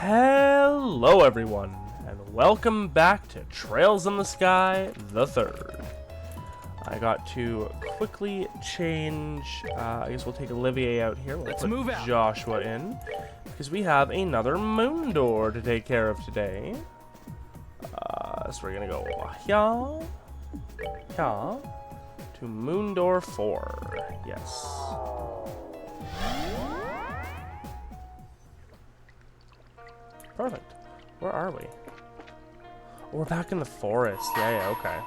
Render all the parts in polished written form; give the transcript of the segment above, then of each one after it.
Hello everyone, and welcome back to Trails in the Sky, the third. I got to quickly change, I guess we'll take Olivier out here. Let's move out. Joshua in, because we have another moon door to take care of today. So we're gonna go here, here, to moon door 4, yes. Perfect. Where are we? Oh, we're back in the forest. Yeah, okay.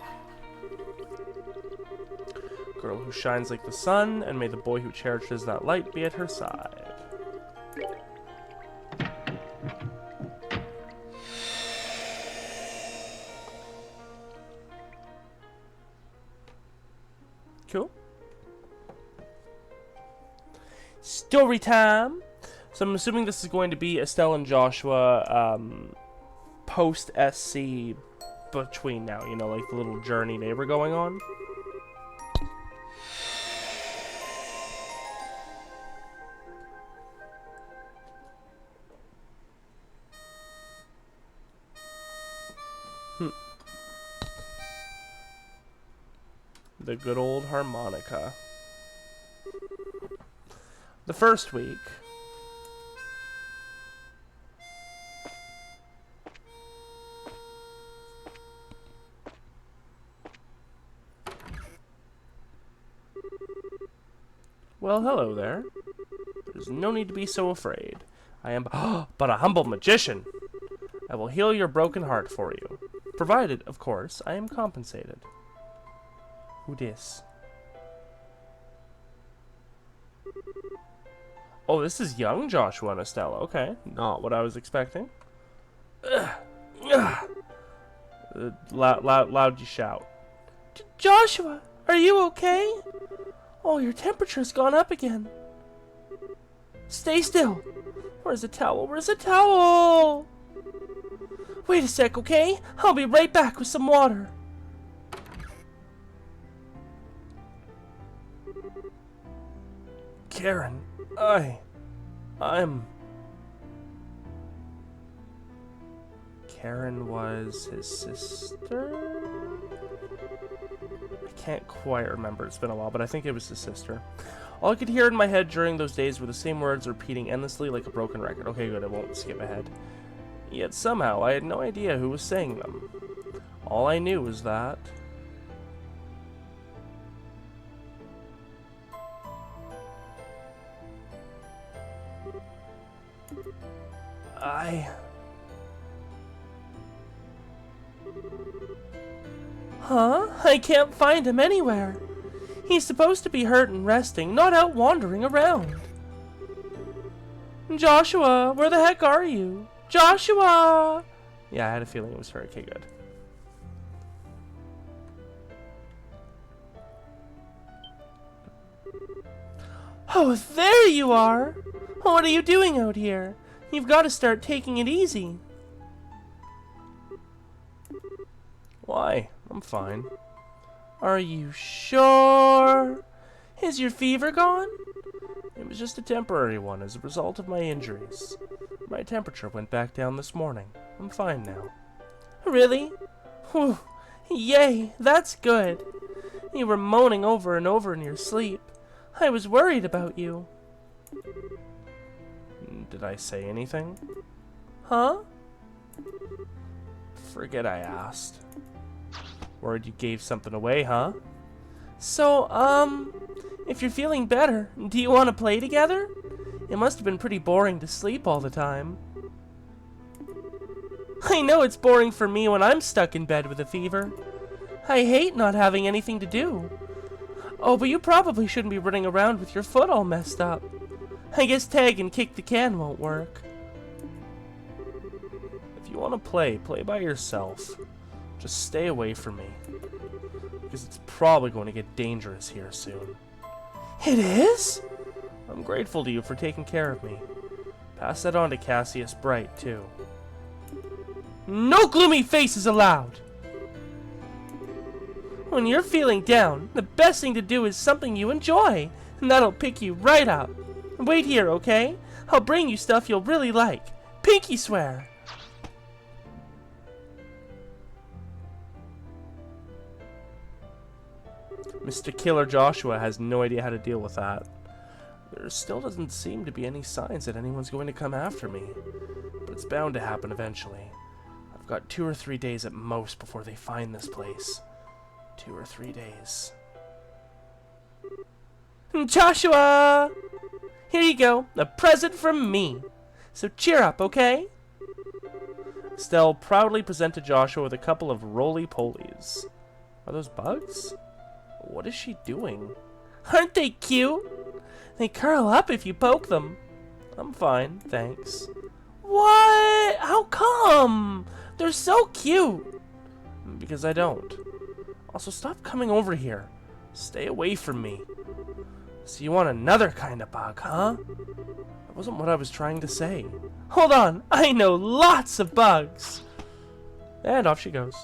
Girl who shines like the sun, and may the boy who cherishes that light be at her side. Cool. Story time! So I'm assuming this is going to be Estelle and Joshua post-SC between now, you know, like the little journey they were going on. The good old harmonica. The first week. Well, hello there. There's no need to be so afraid. I am but a humble magician. I will heal your broken heart for you. Provided, of course, I am compensated. Who dis? Oh, this is young Joshua and Estelle. Okay, not what I was expecting. Loud you shout. Joshua, are you okay? Oh, your temperature's gone up again. Stay still. Where's the towel? Where's the towel? Wait a sec, okay? I'll be right back with some water. Karen, I'm... Karen was his sister? I can't quite remember, it's been a while, but I think it was his sister. All I could hear in my head during those days were the same words repeating endlessly like a broken record. Okay, good, I won't skip ahead. Yet somehow, I had no idea who was saying them. All I knew was that... Huh? I can't find him anywhere. He's supposed to be hurt and resting, not out wandering around. Joshua, where the heck are you? Joshua! Yeah, I had a feeling it was her. Okay, good. Oh, there you are! What are you doing out here? You've got to start taking it easy. Why? I'm fine. Are you sure? Is your fever gone? It was just a temporary one as a result of my injuries. My temperature went back down this morning. I'm fine now. Really? Whew. Yay, that's good. You were moaning over and over in your sleep. I was worried about you. Did I say anything? Huh? Forget I asked. Worried you gave something away, huh? So, if you're feeling better, do you want to play together? It must have been pretty boring to sleep all the time. I know it's boring for me when I'm stuck in bed with a fever. I hate not having anything to do. Oh, but you probably shouldn't be running around with your foot all messed up. I guess tag and kick the can won't work. If you want to play by yourself. Just stay away from me. Because it's probably going to get dangerous here soon. It is? I'm grateful to you for taking care of me. Pass that on to Cassius Bright, too. No gloomy faces allowed! When you're feeling down, the best thing to do is something you enjoy, and that'll pick you right up. Wait here, okay? I'll bring you stuff you'll really like. pinky swear. Mr. Killer Joshua has no idea how to deal with that. There still doesn't seem to be any signs that anyone's going to come after me. But it's bound to happen eventually. I've got 2 or 3 days at most before they find this place. 2 or 3 days. Joshua! Here you go, a present from me. So cheer up, okay? Estelle proudly presented Joshua with a couple of roly-polies. Are those bugs? What is she doing? Aren't they cute? They curl up if you poke them. I'm fine, thanks. What? How come? They're so cute. Because I don't. Also, stop coming over here. Stay away from me. So you want another kind of bug, huh? That wasn't what I was trying to say. Hold on, I know lots of bugs. And off she goes.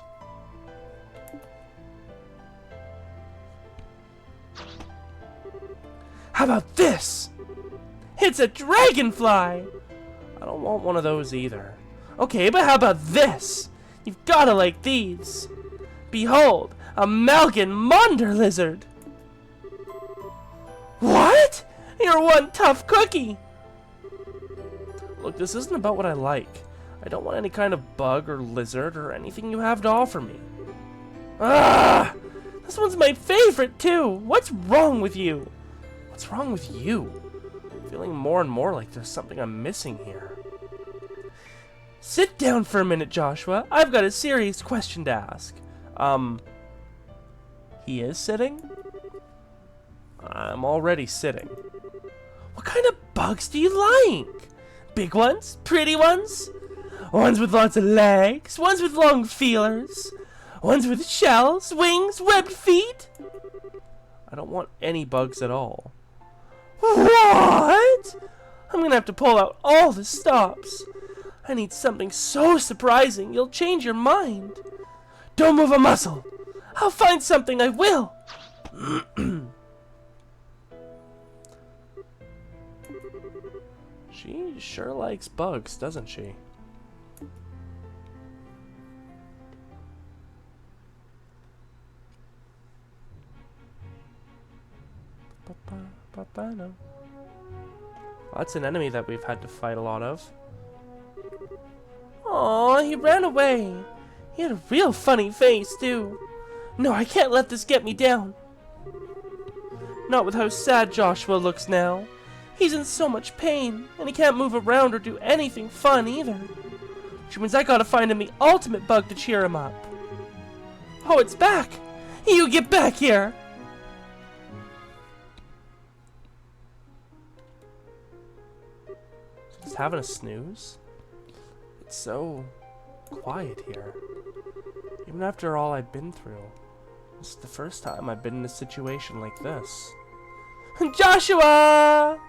How about this? It's a dragonfly! I don't want one of those either. Okay, but how about this? You've gotta like these. Behold, a Malgan Monder lizard. What? You're one tough cookie. Look, this isn't about what I like. I don't want any kind of bug or lizard or anything you have to offer me. Ah! This one's my favorite too. What's wrong with you? What's wrong with you? I'm feeling more and more like there's something I'm missing here. Sit down for a minute, Joshua. I've got a serious question to ask. He is sitting? I'm already sitting. What kind of bugs do you like? Big ones? Pretty ones? Ones with lots of legs? Ones with long feelers? Ones with shells, wings, webbed feet? I don't want any bugs at all. What? I'm gonna have to pull out all the stops. I need something so surprising you'll change your mind. Don't move a muscle. I'll find something, I will. She sure likes bugs, doesn't she? No. Well, that's an enemy that we've had to fight a lot of. Aw, he ran away. He had a real funny face, too. No, I can't let this get me down. Not with how sad Joshua looks now. He's in so much pain, and he can't move around or do anything fun either. Which means I gotta find him the ultimate bug to cheer him up. Oh, it's back! You get back here! Just having a snooze? It's so quiet here. Even after all I've been through. This is the first time I've been in a situation like this. Joshua!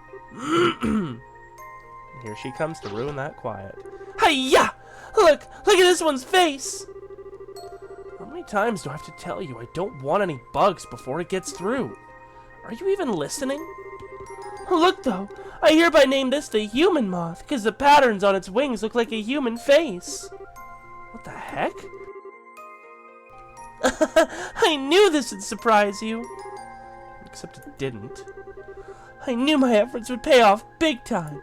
Here she comes to ruin that quiet. Hi-ya! Look at this one's face! How many times do I have to tell you I don't want any bugs before it gets through? Are you even listening? Look though, I hereby name this the human moth, because the patterns on its wings look like a human face. What the heck? I knew this would surprise you. Except it didn't. I knew my efforts would pay off big time.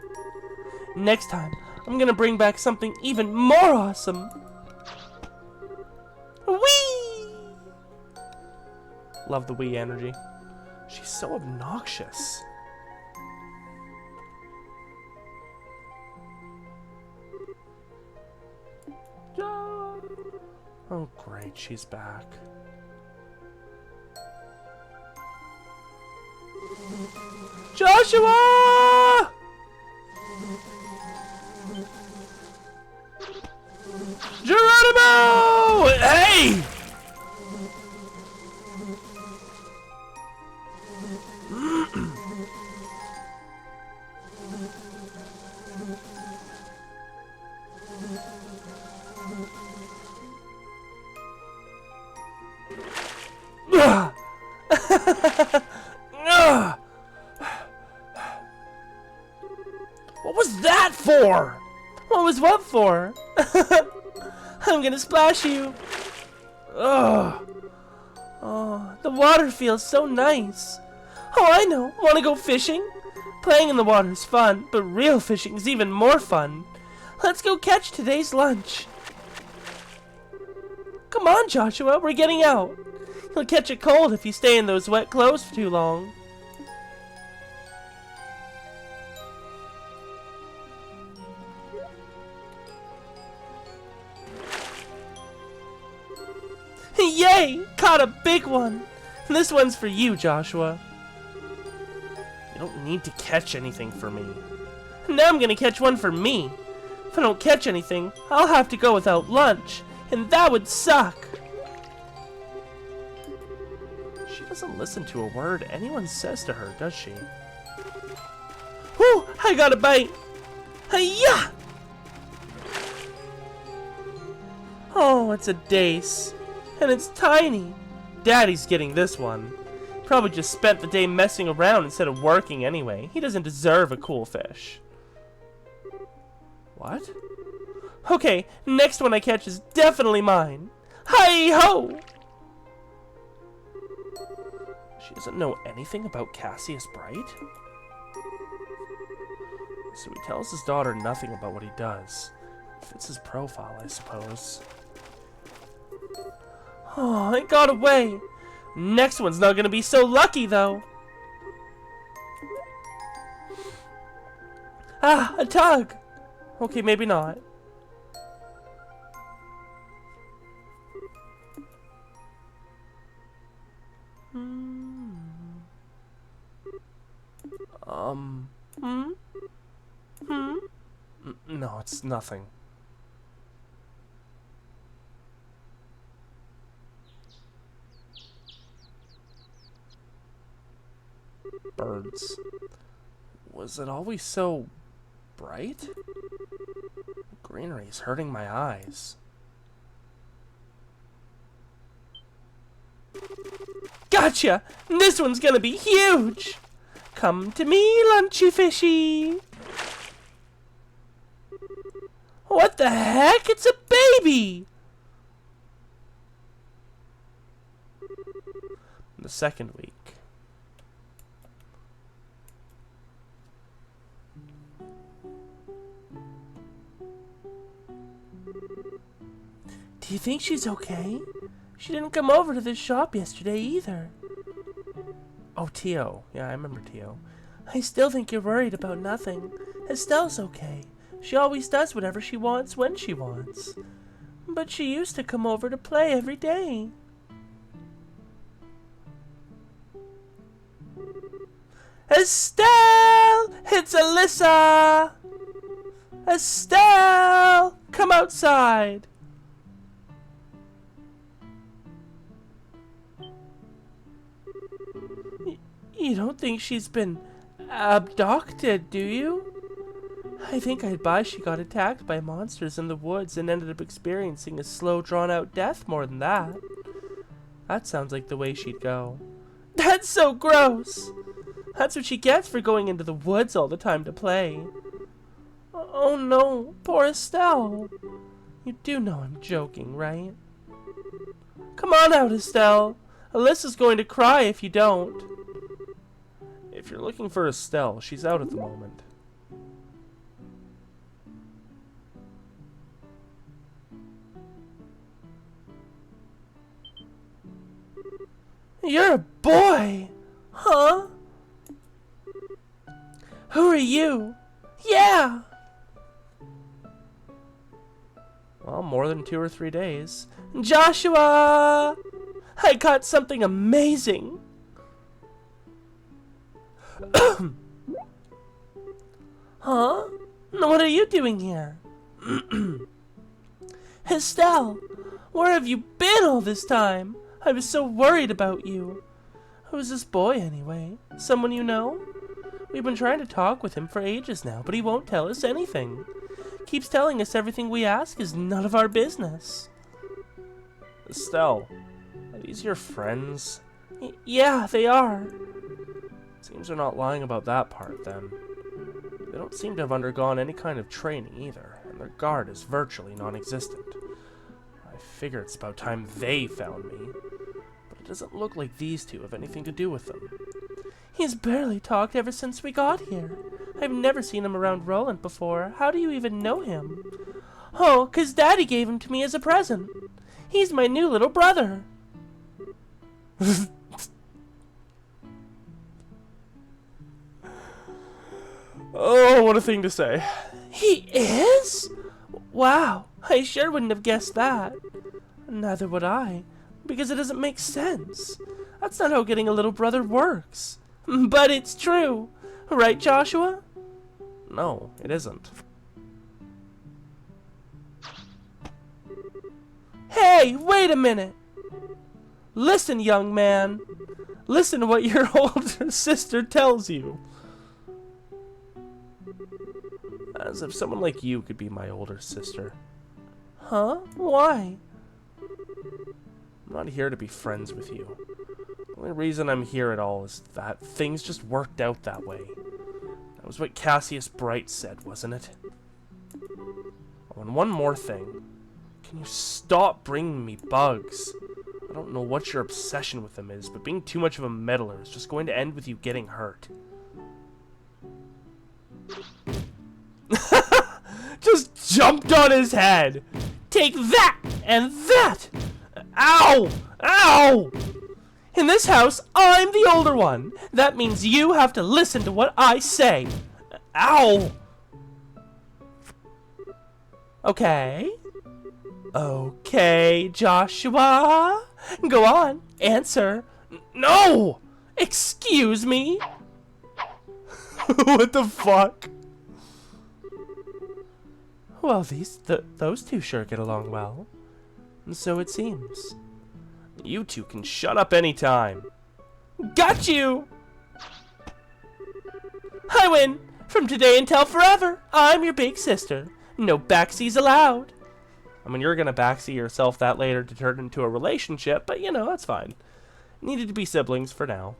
Next time, I'm gonna bring back something even more awesome. Whee! Love the wee energy. She's so obnoxious. Oh great, she's back. Joshua! Geronimo! Hey! What was that for? What was what for? I'm gonna splash you. Ugh. Oh, the water feels so nice. Oh, I know. Want to go fishing? Playing in the water's fun, but real fishing is even more fun. Let's go catch today's lunch. Come on, Joshua, we're getting out. You'll catch a cold if you stay in those wet clothes for too long. Yay! Caught a big one! This one's for you, Joshua. You don't need to catch anything for me. Now I'm gonna catch one for me. If I don't catch anything, I'll have to go without lunch, and that would suck. She doesn't listen to a word anyone says to her, does she? Whew! I got a bite! Hi-ya! Oh, it's a dace. And it's tiny. Daddy's getting this one. Probably just spent the day messing around instead of working anyway. He doesn't deserve a cool fish. What? Okay, next one I catch is definitely mine. Hi-ho! She doesn't know anything about Cassius Bright? So he tells his daughter nothing about what he does. Fits his profile, I suppose. Oh, it got away. Next one's not gonna be so lucky, though. Ah, a tug. Okay, maybe not. No, it's nothing. Birds. Was it always so bright? Greenery is hurting my eyes. Gotcha! This one's gonna be huge! Come to me, lunchy fishy! What the heck? It's a baby! The second week. Do you think she's okay? She didn't come over to this shop yesterday either. Oh, Tio. Yeah, I remember Tio. I still think you're worried about nothing. Estelle's okay. She always does whatever she wants when she wants. But she used to come over to play every day. Estelle! It's Alyssa! Estelle! Come outside! You don't think she's been abducted, do you? I think I'd buy she got attacked by monsters in the woods and ended up experiencing a slow, drawn-out death more than that. That sounds like the way she'd go. That's so gross! That's what she gets for going into the woods all the time to play. Oh no, poor Estelle. You do know I'm joking, right? Come on out, Estelle. Alyssa's going to cry if you don't. If you're looking for Estelle, she's out at the moment. You're a boy! Huh? Who are you? Yeah! Well, more than 2 or 3 days. Joshua! I caught something amazing! Huh? What are you doing here? Estelle, where have you been all this time? I was so worried about you. Who's this boy, anyway? Someone you know? We've been trying to talk with him for ages now, but he won't tell us anything. Keeps telling us everything we ask is none of our business. Estelle, are these your friends? Yeah, they are. Seems they're not lying about that part, then. They don't seem to have undergone any kind of training, either. and their guard is virtually non-existent. I figure it's about time they found me, but it doesn't look like these two have anything to do with them. He's barely talked ever since we got here. I've never seen him around Roland before. How do you even know him? Oh, 'cause Daddy gave him to me as a present. He's my new little brother. Oh, what a thing to say. He is? Wow, I sure wouldn't have guessed that. Neither would I, because it doesn't make sense. That's not how getting a little brother works. But it's true. Right, Joshua? No, it isn't. Hey, wait a minute. Listen, young man. Listen to what your older sister tells you. As if someone like you could be my older sister. Huh? Why? I'm not here to be friends with you. The only reason I'm here at all is that things just worked out that way. That was what Cassius Bright said, wasn't it? Oh, and one more thing. Can you stop bringing me bugs? I don't know what your obsession with them is, but being too much of a meddler is just going to end with you getting hurt. Just jumped on his head. Take that and that. Ow! Ow! In this house, I'm the older one. That means you have to listen to what I say. Ow! Okay. Okay, Joshua. Go on, answer. No! Excuse me? What the fuck? Well, those two sure get along well. And so it seems. You two can shut up anytime. Got you! I win! From today until forever, I'm your big sister. No backsies allowed. I mean, you're gonna backseat yourself that later to turn into a relationship, but you know, that's fine. Needed to be siblings for now.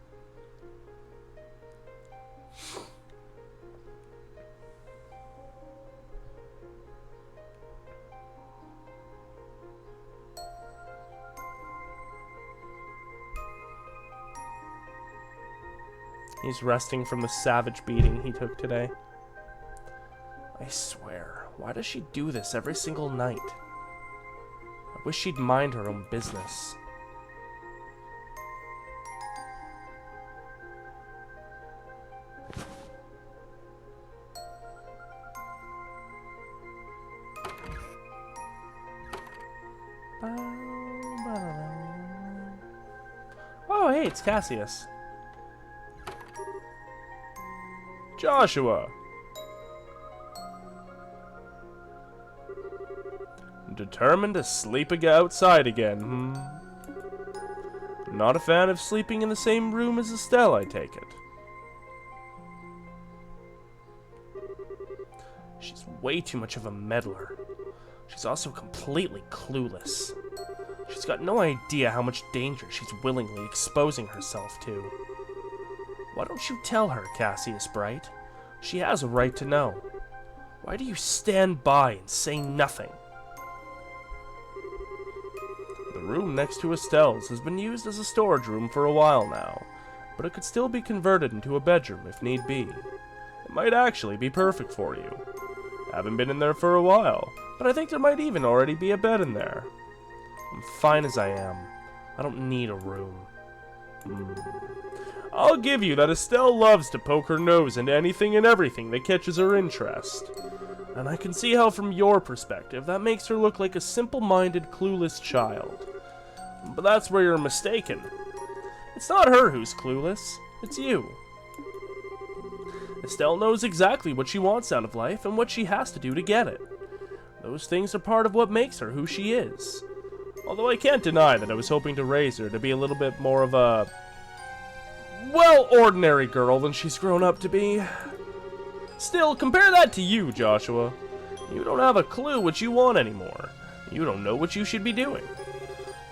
He's resting from the savage beating he took today. I swear, why does she do this every single night? I wish she'd mind her own business. Oh, hey, it's Cassius. Joshua! Determined to sleep outside again, hmm? Not a fan of sleeping in the same room as Estelle, I take it. She's way too much of a meddler. She's also completely clueless. She's got no idea how much danger she's willingly exposing herself to. Why don't you tell her, Cassius Bright? She has a right to know. Why do you stand by and say nothing? The room next to Estelle's has been used as a storage room for a while now, but it could still be converted into a bedroom if need be. It might actually be perfect for you. Haven't been in there for a while, but I think there might even already be a bed in there. I'm fine as I am. I don't need a room. I'll give you that Estelle loves to poke her nose into anything and everything that catches her interest. And I can see how from your perspective that makes her look like a simple-minded, clueless child. But that's where you're mistaken. It's not her who's clueless, it's you. Estelle knows exactly what she wants out of life and what she has to do to get it. Those things are part of what makes her who she is. Although I can't deny that I was hoping to raise her to be a little bit more of a, well, ordinary girl than she's grown up to be. Still, compare that to you, Joshua. You don't have a clue what you want anymore. You don't know what you should be doing.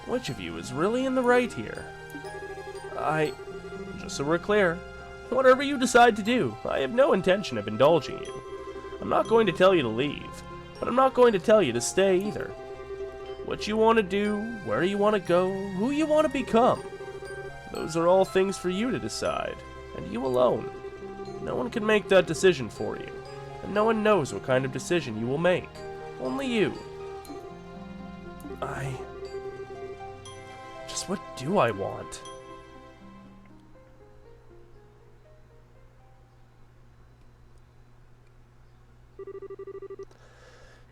Which of you is really in the right here? Just so we're clear, whatever you decide to do, I have no intention of indulging you. I'm not going to tell you to leave. but I'm not going to tell you to stay either. What you want to do, where you want to go, who you want to become, those are all things for you to decide, and you alone. No one can make that decision for you, and no one knows what kind of decision you will make. Only you. Just what do I want?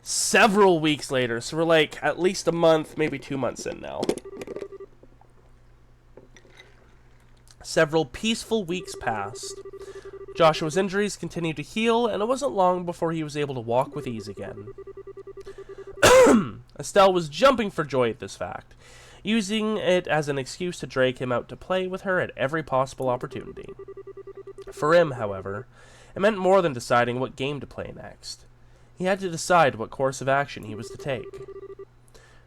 Several weeks later, so we're like at least a month, maybe 2 months in now. Several peaceful weeks passed. Joshua's injuries continued to heal, and it wasn't long before he was able to walk with ease again. Estelle was jumping for joy at this fact, using it as an excuse to drag him out to play with her at every possible opportunity. For him, however, it meant more than deciding what game to play next. He had to decide what course of action he was to take.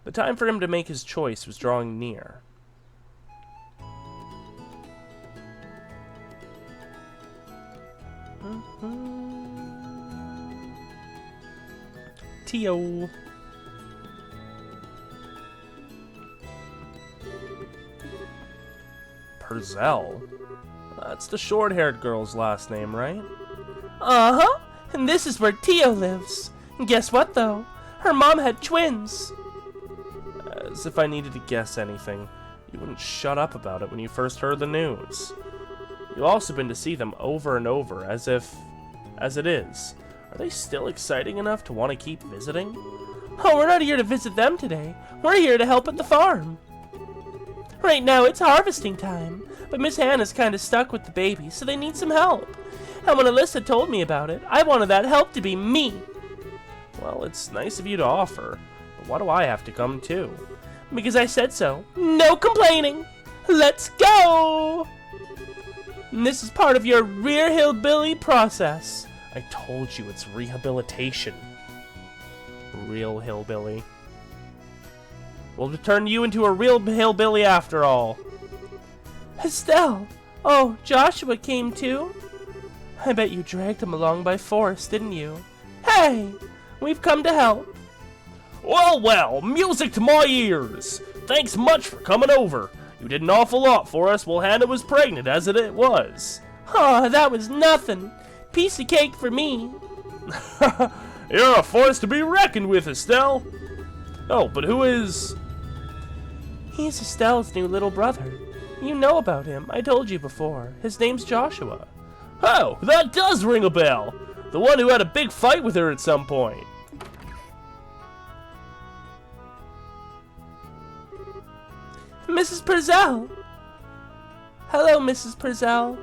The time for him to make his choice was drawing near. Tio. Purcell? That's the short-haired girl's last name, right? Uh-huh. And this is where Tio lives. And guess what, though? Her mom had twins. As if I needed to guess anything. You wouldn't shut up about it when you first heard the news. You've also been to see them over and over, as it is. Are they still exciting enough to want to keep visiting? Oh, we're not here to visit them today. We're here to help at the farm. Right now, it's harvesting time, but Miss Hannah's kind of stuck with the baby, so they need some help. And when Alyssa told me about it, I wanted that help to be me. Well, it's nice of you to offer, but why do I have to come too? Because I said so. No complaining. Let's go! And this is part of your rear hillbilly process. I told you it's rehabilitation. Real hillbilly. We'll turn you into a real hillbilly after all. Estelle! Oh, Joshua came too? I bet you dragged him along by force, didn't you? Hey! We've come to help. Well, music to my ears! Thanks much for coming over. You did an awful lot for us while Hannah was pregnant, as it was. Oh, that was nothing. Piece of cake for me. You're a force to be reckoned with, Estelle. Oh, but who is... He's Estelle's new little brother. You know about him. I told you before. His name's Joshua. Oh, that does ring a bell. The one who had a big fight with her at some point. Mrs. Purcell! Hello, Mrs. Purcell.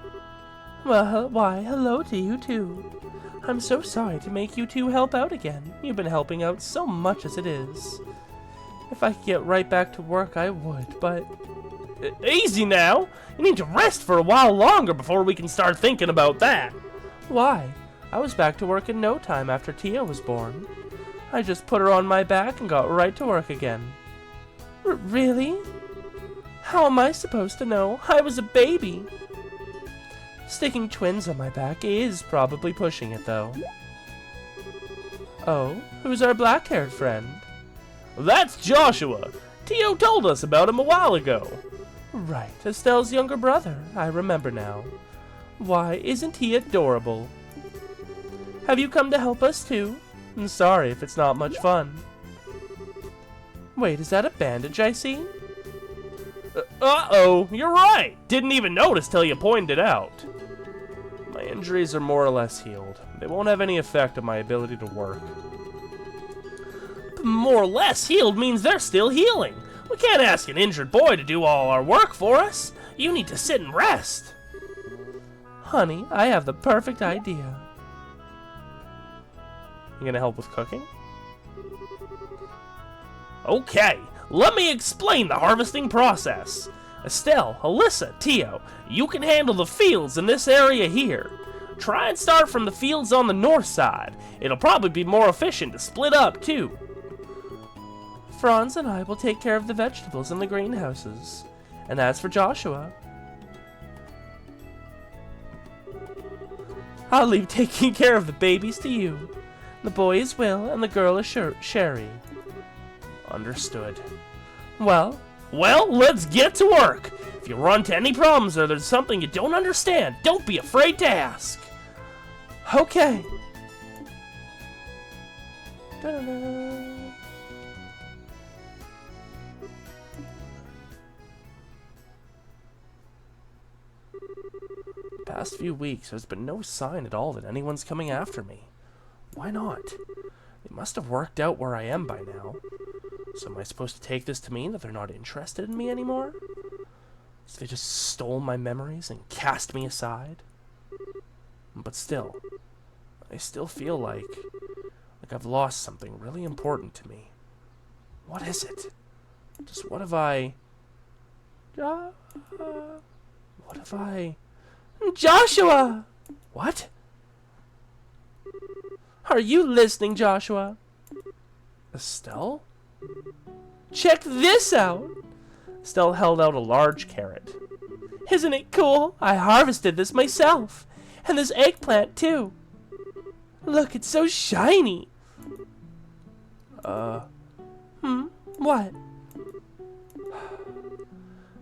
Well, why, hello to you too. I'm so sorry to make you two help out again. You've been helping out so much as it is. If I could get right back to work, I would, but... Easy now! You need to rest for a while longer before we can start thinking about that. Why? I was back to work in no time after Tia was born. I just put her on my back and got right to work again. Really? How am I supposed to know? I was a baby. Sticking twins on my back is probably pushing it, though. Oh, who's our black-haired friend? That's Joshua. Tio told us about him a while ago. Right, Estelle's younger brother. I remember now. Why, isn't he adorable? Have you come to help us, too? I'm sorry if it's not much fun. Wait, is that a bandage I see? Uh-oh, you're right. Didn't even notice till you pointed it out. My injuries are more or less healed. They won't have any effect on my ability to work. More or less healed means they're still healing. We can't ask an injured boy to do all our work for us. You need to sit and rest. Honey, I have the perfect idea. You gonna help with cooking? Okay, let me explain the harvesting process. Estelle, Alyssa, Tio, you can handle the fields in this area here. Try and start from the fields on the north side. It'll probably be more efficient to split up, too. Franz and I will take care of the vegetables in the greenhouses. And as for Joshua, I'll leave taking care of the babies to you. The boy is Will, and the girl is Sherry. Understood. Well, let's get to work. If you run into any problems or there's something you don't understand, don't be afraid to ask. Okay. Da-da-da. The past few weeks, there's been no sign at all that anyone's coming after me. Why not? They must have worked out where I am by now. So am I supposed to take this to mean that they're not interested in me anymore? So they just stole my memories and cast me aside? But still, I still feel like I've lost something really important to me. What is it? Just what have I... What have I... Joshua! What? Are you listening, Joshua? Estelle? Check this out! Estelle held out a large carrot. Isn't it cool? I harvested this myself. And this eggplant, too. Look, it's so shiny. What?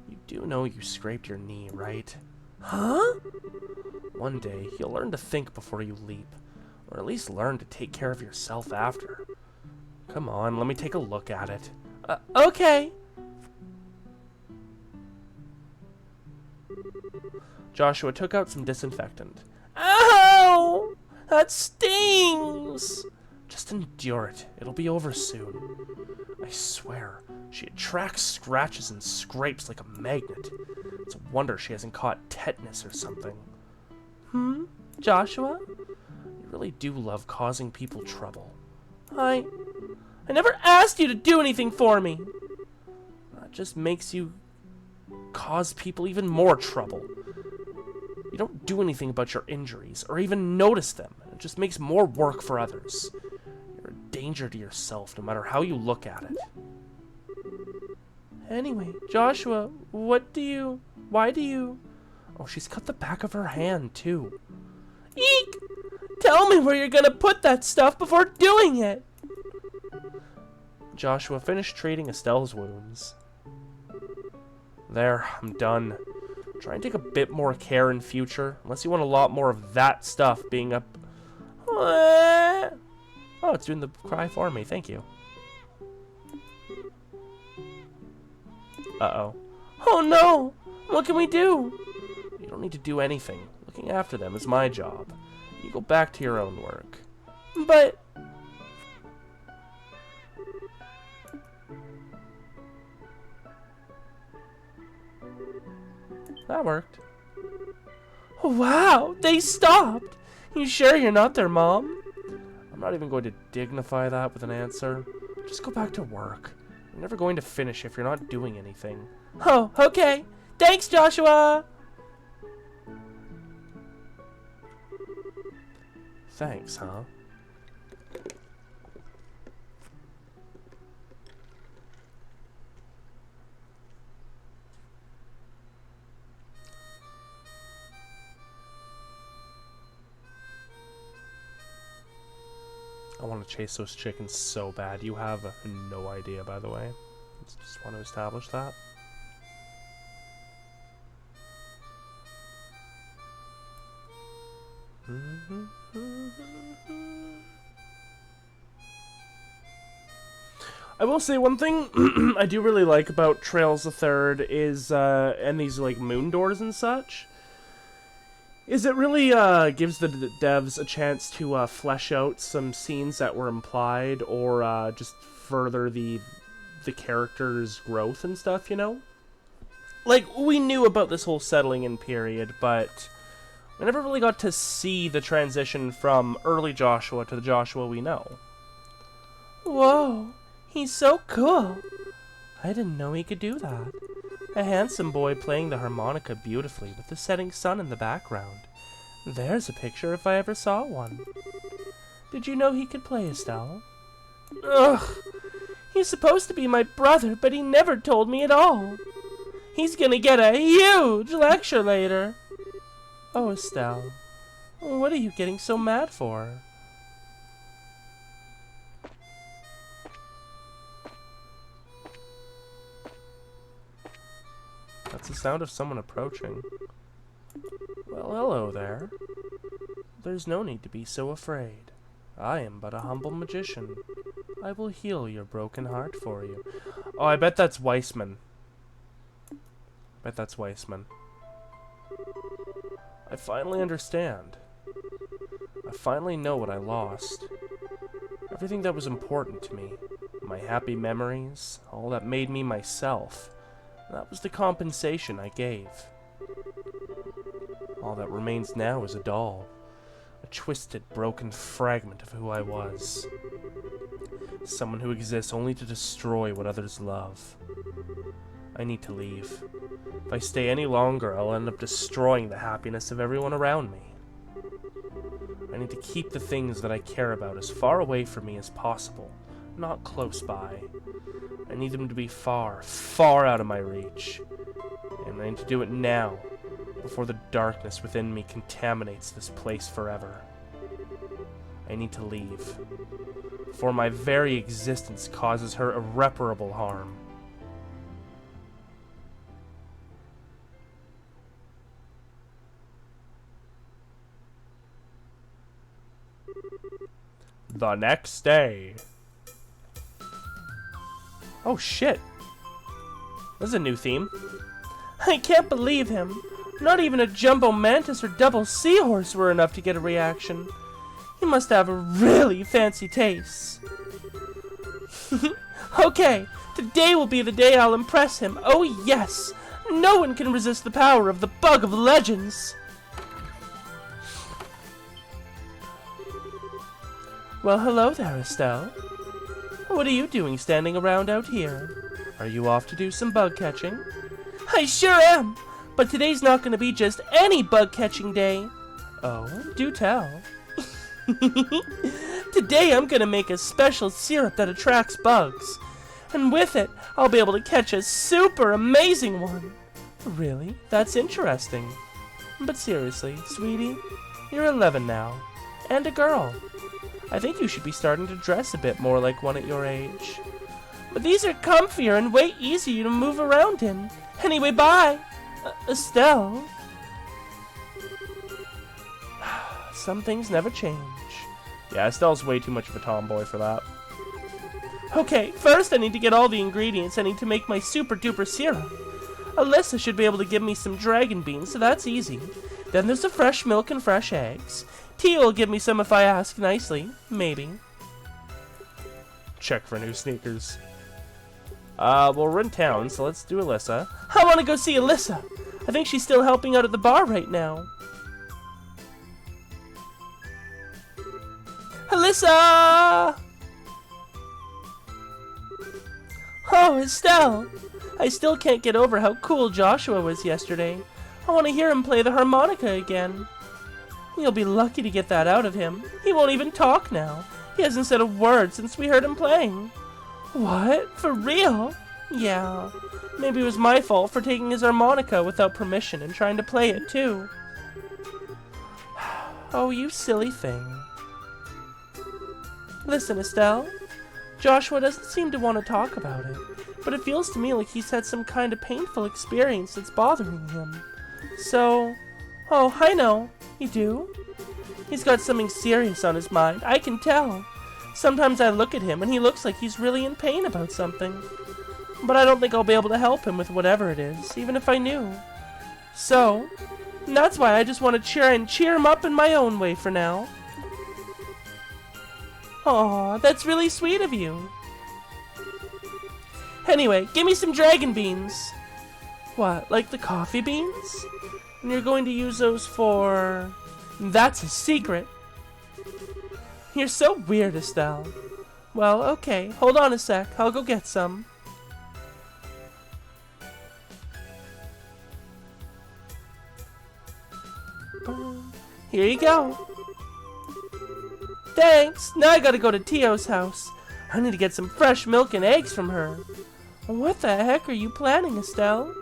You do know you scraped your knee, right? Huh? One day, you'll learn to think before you leap. Or at least learn to take care of yourself after. Come on, let me take a look at it. Okay. Joshua took out some disinfectant. Ow! That stings! Just endure it. It'll be over soon. I swear, she attracts scratches and scrapes like a magnet. It's a wonder she hasn't caught tetanus or something. Joshua? You really do love causing people trouble. I never asked you to do anything for me. That just makes you cause people even more trouble. You don't do anything about your injuries, or even notice them. It just makes more work for others. You're a danger to yourself, no matter how you look at it. Anyway, Joshua, why do you... Oh, she's cut the back of her hand, too. Eek! Tell me where you're gonna put that stuff before doing it! Joshua finished treating Estelle's wounds. There, I'm done. Try and take a bit more care in future, unless you want a lot more of that stuff being up. Oh, it's doing the cry for me, thank you. Uh-oh. Oh no! What can we do? You don't need to do anything. Looking after them is my job. You go back to your own work. But... That worked. Wow, they stopped! You sure you're not their mom? I'm not even going to dignify that with an answer. Just go back to work. You're never going to finish if you're not doing anything. Oh, okay. Thanks, Joshua! Thanks, huh? I want to chase those chickens so bad. You have no idea, by the way. Just want to establish that. I will say one thing I do really like about Trails the Third is, and these like moon doors and such, is it really gives the devs a chance to flesh out some scenes that were implied, or just further the character's growth and stuff, you know? Like, we knew about this whole settling in period, but we never really got to see the transition from early Joshua to the Joshua we know. Whoa, he's so cool. I didn't know he could do that. A handsome boy playing the harmonica beautifully with the setting sun in the background. There's a picture if I ever saw one. Did you know he could play, Estelle? Ugh! He's supposed to be my brother, but he never told me at all. He's gonna get a huge lecture later. Oh, Estelle, what are you getting so mad for? It's the sound of someone approaching. Well, hello there. There's no need to be so afraid. I am but a humble magician. I will heal your broken heart for you. Oh, I bet that's Weissman. I finally understand. I finally know what I lost. Everything that was important to me. My happy memories, all that made me myself. That was the compensation I gave. All that remains now is a doll. A twisted, broken fragment of who I was. Someone who exists only to destroy what others love. I need to leave. If I stay any longer, I'll end up destroying the happiness of everyone around me. I need to keep the things that I care about as far away from me as possible, not close by. I need them to be far, far out of my reach. And I need to do it now, before the darkness within me contaminates this place forever. I need to leave, before my very existence causes her irreparable harm. The next day. Oh shit. This is a new theme. I can't believe him. Not even a jumbo mantis or double seahorse were enough to get a reaction. He must have a really fancy taste. Okay, today will be the day I'll impress him. Oh yes! No one can resist the power of the Bug of Legends. Well, hello there, Estelle. What are you doing standing around out here? Are you off to do some bug catching? I sure am! But today's not going to be just any bug catching day. Oh, do tell. Today I'm going to make a special syrup that attracts bugs. And with it, I'll be able to catch a super amazing one. Really? That's interesting. But seriously, sweetie, you're 11 now. And a girl. I think you should be starting to dress a bit more like one at your age. But these are comfier and way easier to move around in. Anyway, bye! Estelle. Some things never change. Yeah, Estelle's way too much of a tomboy for that. Okay, first I need to get all the ingredients I need to make my super duper syrup. Alyssa should be able to give me some dragon beans, so that's easy. Then there's the fresh milk and fresh eggs. Tia will give me some if I ask nicely. Maybe. Check for new sneakers. Well, we're in town, so let's do Alyssa. I want to go see Alyssa. I think she's still helping out at the bar right now. Alyssa! Oh, Estelle! I still can't get over how cool Joshua was yesterday. I want to hear him play the harmonica again. You'll be lucky to get that out of him. He won't even talk now. He hasn't said a word since we heard him playing. What? For real? Yeah. Maybe it was my fault for taking his harmonica without permission and trying to play it too. Oh, you silly thing. Listen, Estelle. Joshua doesn't seem to want to talk about it, but it feels to me like he's had some kind of painful experience that's bothering him. So... Oh, I know. You do? He's got something serious on his mind. I can tell. Sometimes I look at him and he looks like he's really in pain about something. But I don't think I'll be able to help him with whatever it is, even if I knew. So, that's why I just want to cheer him up in my own way for now. Aw, that's really sweet of you. Anyway, give me some dragon beans. What, like the coffee beans? And you're going to use those for... That's a secret. You're so weird, Estelle. Well, okay. Hold on a sec. I'll go get some. Here you go. Thanks. Now I gotta go to Tio's house. I need to get some fresh milk and eggs from her. What the heck are you planning, Estelle?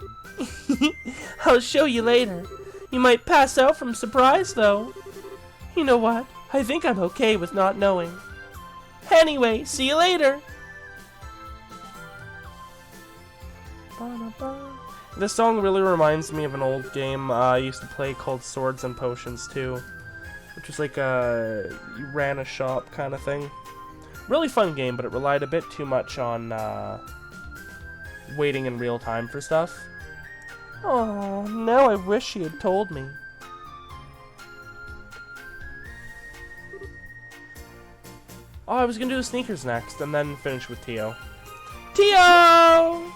I'll show you later. You might pass out from surprise, though. You know what? I think I'm okay with not knowing. Anyway, see you later. This song really reminds me of an old game I used to play called Swords and Potions 2, which was like you ran a shop kind of thing. Really fun game, but it relied a bit too much on waiting in real time for stuff. Oh, now I wish she had told me. Oh, I was gonna do the sneakers next, and then finish with Tio. Tio!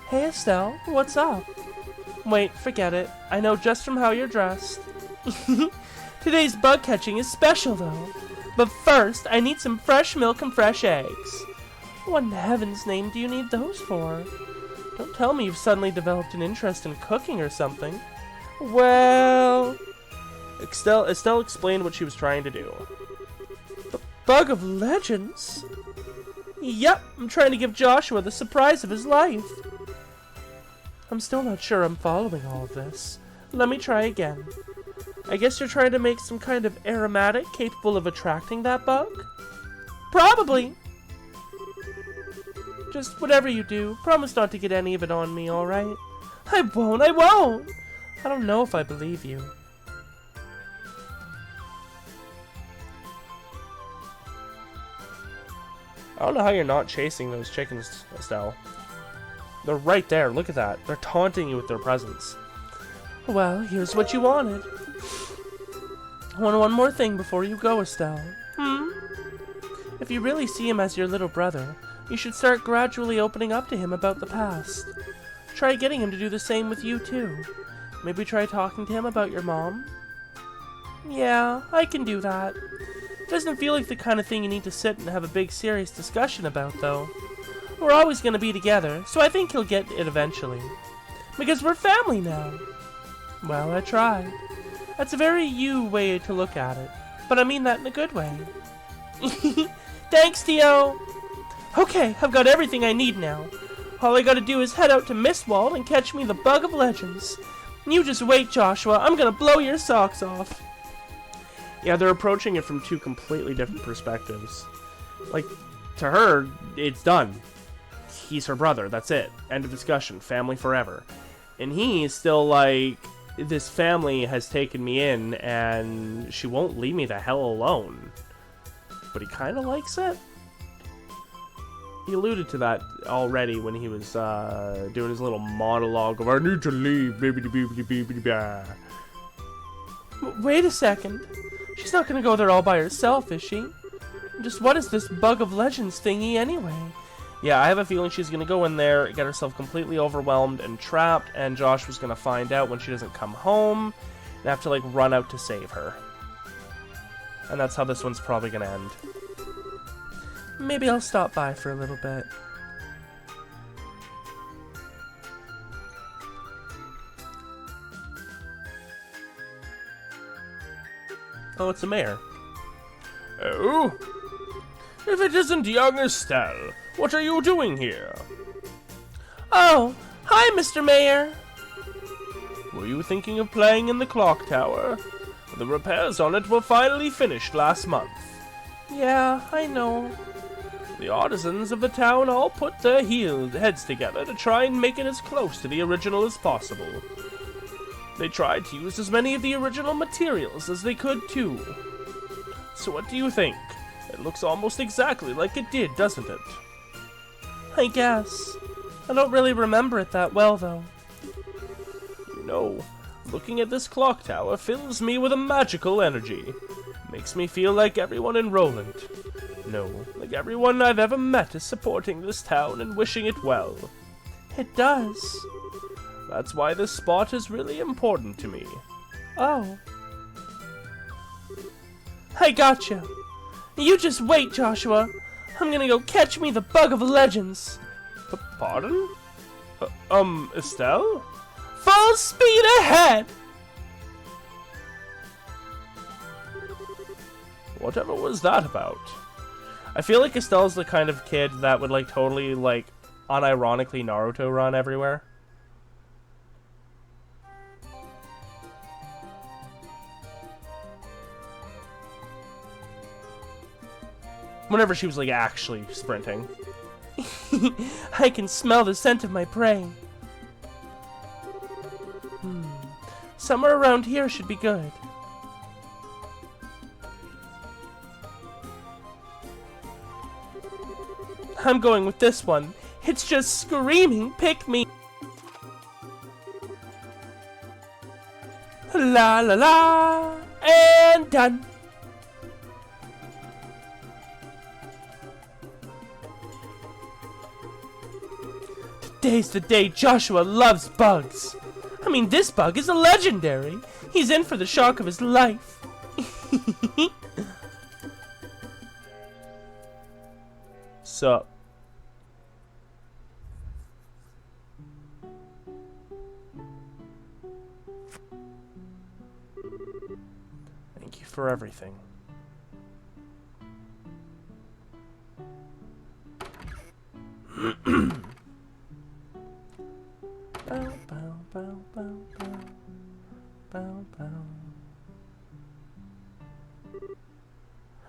Hey Estelle, what's up? Wait, forget it. I know just from how you're dressed. Today's bug catching is special though. But first, I need some fresh milk and fresh eggs. What in heaven's name do you need those for? Don't tell me you've suddenly developed an interest in cooking or something. Well... Estelle explained what she was trying to do. The Bug of Legends? Yep, I'm trying to give Joshua the surprise of his life. I'm still not sure I'm following all of this. Let me try again. I guess you're trying to make some kind of aromatic capable of attracting that bug? Probably. Just whatever you do, promise not to get any of it on me, alright? I won't! I don't know if I believe you. I don't know how you're not chasing those chickens, Estelle. They're right there, look at that. They're taunting you with their presence. Well, here's what you wanted. I want one more thing before you go, Estelle. If you really see him as your little brother, you should start gradually opening up to him about the past. Try getting him to do the same with you, too. Maybe try talking to him about your mom? Yeah, I can do that. It doesn't feel like the kind of thing you need to sit and have a big serious discussion about, though. We're always going to be together, so I think he'll get it eventually. Because we're family now. Well, I tried. That's a very you way to look at it. But I mean that in a good way. Thanks, Tio! Okay, I've got everything I need now. All I gotta do is head out to Mistwald and catch me the Bug of Legends. You just wait, Joshua. I'm gonna blow your socks off. Yeah, they're approaching it from two completely different perspectives. Like, to her, it's done. He's her brother, that's it. End of discussion. Family forever. And he's still like, this family has taken me in, and she won't leave me the hell alone. But he kind of likes it. He alluded to that already when he was doing his little monologue of, I need to leave, baby. Wait a second. She's not gonna go there all by herself, is she? Just what is this Bug of Legends thingy anyway? Yeah, I have a feeling she's gonna go in there, get herself completely overwhelmed and trapped, and Josh was gonna find out when she doesn't come home, and have to like run out to save her. And that's how this one's probably gonna end. Maybe I'll stop by for a little bit. Oh, it's the mayor. Oh? If it isn't young Estelle, what are you doing here? Oh, hi, Mr. Mayor. Were you thinking of playing in the clock tower? The repairs on it were finally finished last month. Yeah, I know. The artisans of the town all put their heads together to try and make it as close to the original as possible. They tried to use as many of the original materials as they could, too. So what do you think? It looks almost exactly like it did, doesn't it? I guess. I don't really remember it that well, though. You know, looking at this clock tower fills me with a magical energy. Makes me feel like everyone in Roland. No, like everyone I've ever met is supporting this town and wishing it well. It does. That's why this spot is really important to me. Oh. I gotcha. You just wait, Joshua. I'm gonna go catch me the Bug of Legends. Pardon? Estelle? Full speed ahead! Whatever was that about? I feel like Estelle's the kind of kid that would like totally like unironically Naruto run everywhere. Whenever she was like actually sprinting. I can smell the scent of my prey. Somewhere around here should be good. I'm going with this one. It's just screaming, pick me. La la la, and done. Today's the day Joshua loves bugs. I mean, this bug is a legendary. He's in for the shock of his life. Sup? Thank you for everything. Bow, bow, bow, bow, bow, bow, bow.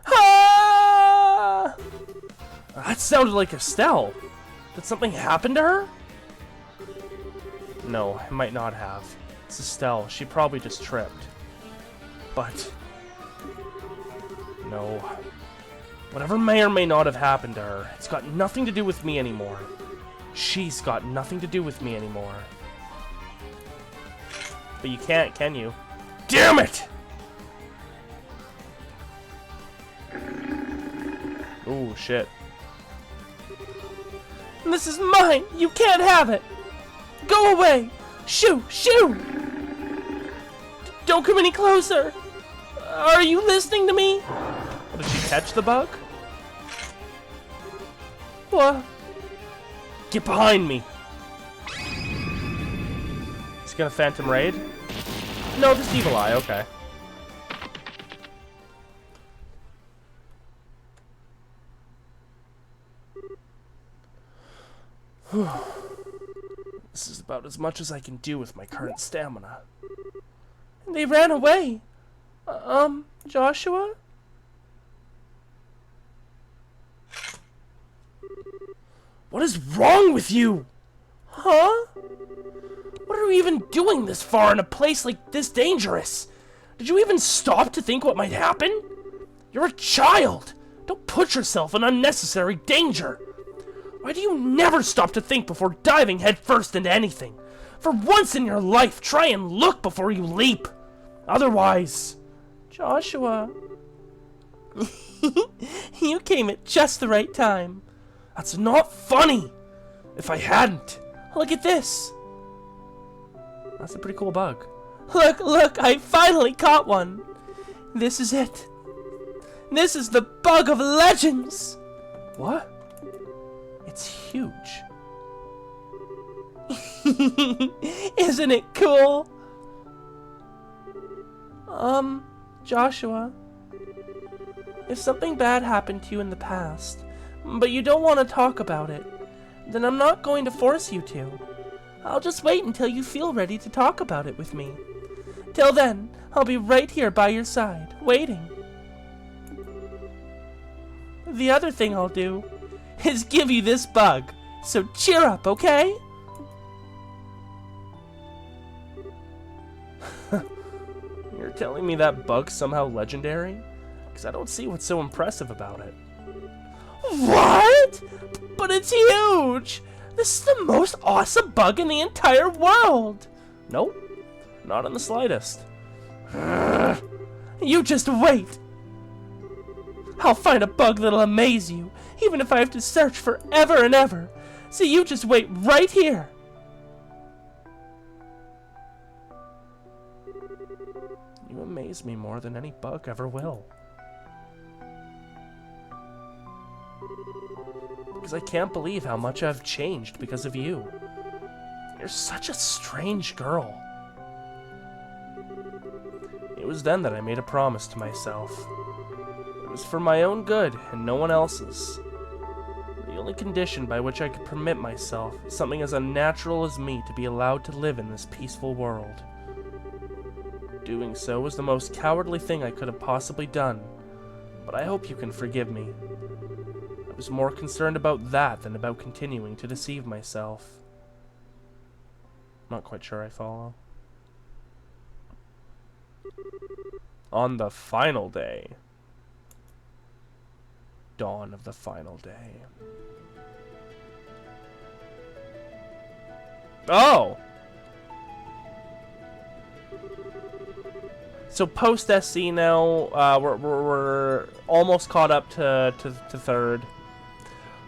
Ah! That sounded like Estelle. Did something happen to her? No, it might not have. It's Estelle. She probably just tripped. But no. Whatever may or may not have happened to her, it's got nothing to do with me anymore. She's got nothing to do with me anymore. But you can't, can you? Damn it! Oh, shit. This is mine! You can't have it! Go away! Shoo! Shoo! Don't come any closer! Are you listening to me? Did she catch the bug? What? Get behind me! He's gonna Phantom Raid? No, just Evil Eye, okay. This is about as much as I can do with my current stamina. They ran away! Joshua? What is wrong with you? Huh? What are you even doing this far in a place like this dangerous? Did you even stop to think what might happen? You're a child! Don't put yourself in unnecessary danger! Why do you never stop to think before diving headfirst into anything? For once in your life, try and look before you leap! Otherwise... Joshua... You came at just the right time. That's not funny! If I hadn't... Look at this! That's a pretty cool bug. Look, I finally caught one! This is it. This is the bug of legends! What? It's huge. Isn't it cool? Joshua, if something bad happened to you in the past, but you don't want to talk about it, then I'm not going to force you to. I'll just wait until you feel ready to talk about it with me. Till then, I'll be right here by your side, waiting. The other thing I'll do is give you this bug, so cheer up, okay? You're telling me that bug's somehow legendary? Because I don't see what's so impressive about it. What? But it's huge! This is the most awesome bug in the entire world! Nope, not in the slightest. You just wait! I'll find a bug that'll amaze you, even if I have to search forever and ever. So you just wait right here. You amaze me more than any bug ever will. Because I can't believe how much I've changed because of you. You're such a strange girl. It was then that I made a promise to myself. It was for my own good and no one else's. The only condition by which I could permit myself something as unnatural as me to be allowed to live in this peaceful world. Doing so was the most cowardly thing I could have possibly done, but I hope you can forgive me. I I was more concerned about that than about continuing to deceive myself. Not quite sure I follow. On the final day. Dawn of the final day. Oh! So post SC now, we're almost caught up to third.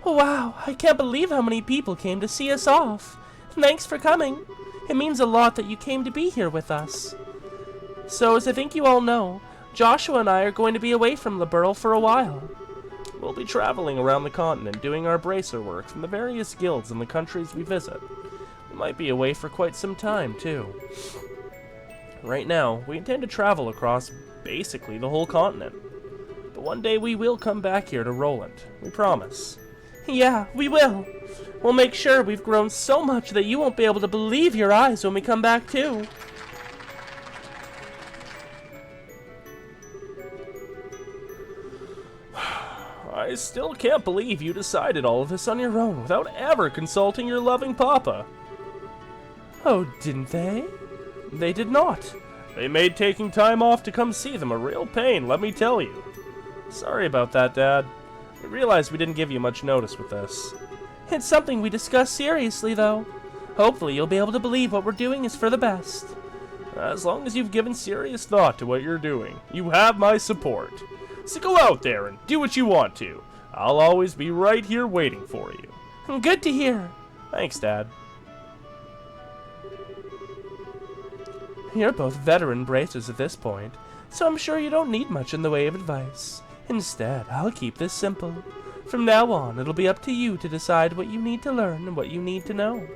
Oh, wow, I can't believe how many people came to see us off. Thanks for coming. It means a lot that you came to be here with us. So, as I think you all know, Joshua and I are going to be away from Liberl for a while. We'll be traveling around the continent doing our bracer work from the various guilds in the countries we visit. We might be away for quite some time, too. Right now, we intend to travel across basically the whole continent. But one day we will come back here to Roland. We promise. Yeah, we will. We'll make sure we've grown so much that you won't be able to believe your eyes when we come back too. I still can't believe you decided all of this on your own without ever consulting your loving papa. Oh, didn't they? They did not. They made taking time off to come see them a real pain, let me tell you. Sorry about that, Dad. We realized we didn't give you much notice with this. It's something we discuss seriously, though. Hopefully you'll be able to believe what we're doing is for the best. As long as you've given serious thought to what you're doing, you have my support. So go out there and do what you want to. I'll always be right here waiting for you. Good to hear. Thanks, Dad. You're both veteran bracers at this point, so I'm sure you don't need much in the way of advice. Instead, I'll keep this simple. From now on, it'll be up to you to decide what you need to learn and what you need to know.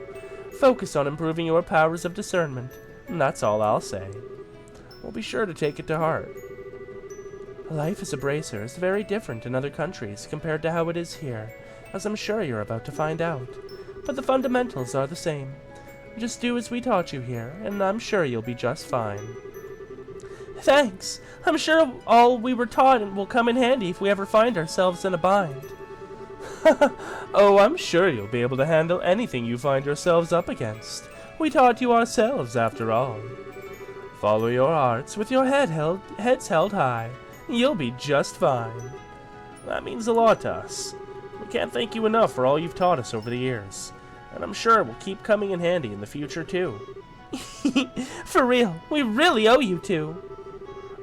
Focus on improving your powers of discernment, and that's all I'll say. We'll be sure to take it to heart. Life as a bracer is very different in other countries compared to how it is here, as I'm sure you're about to find out. But the fundamentals are the same. Just do as we taught you here, and I'm sure you'll be just fine. Thanks. I'm sure all we were taught will come in handy if we ever find ourselves in a bind. Oh, I'm sure you'll be able to handle anything you find yourselves up against. We taught you ourselves, after all. Follow your hearts with your heads held high. You'll be just fine. That means a lot to us. We can't thank you enough for all you've taught us over the years. And I'm sure it will keep coming in handy in the future, too. For real, we really owe you two.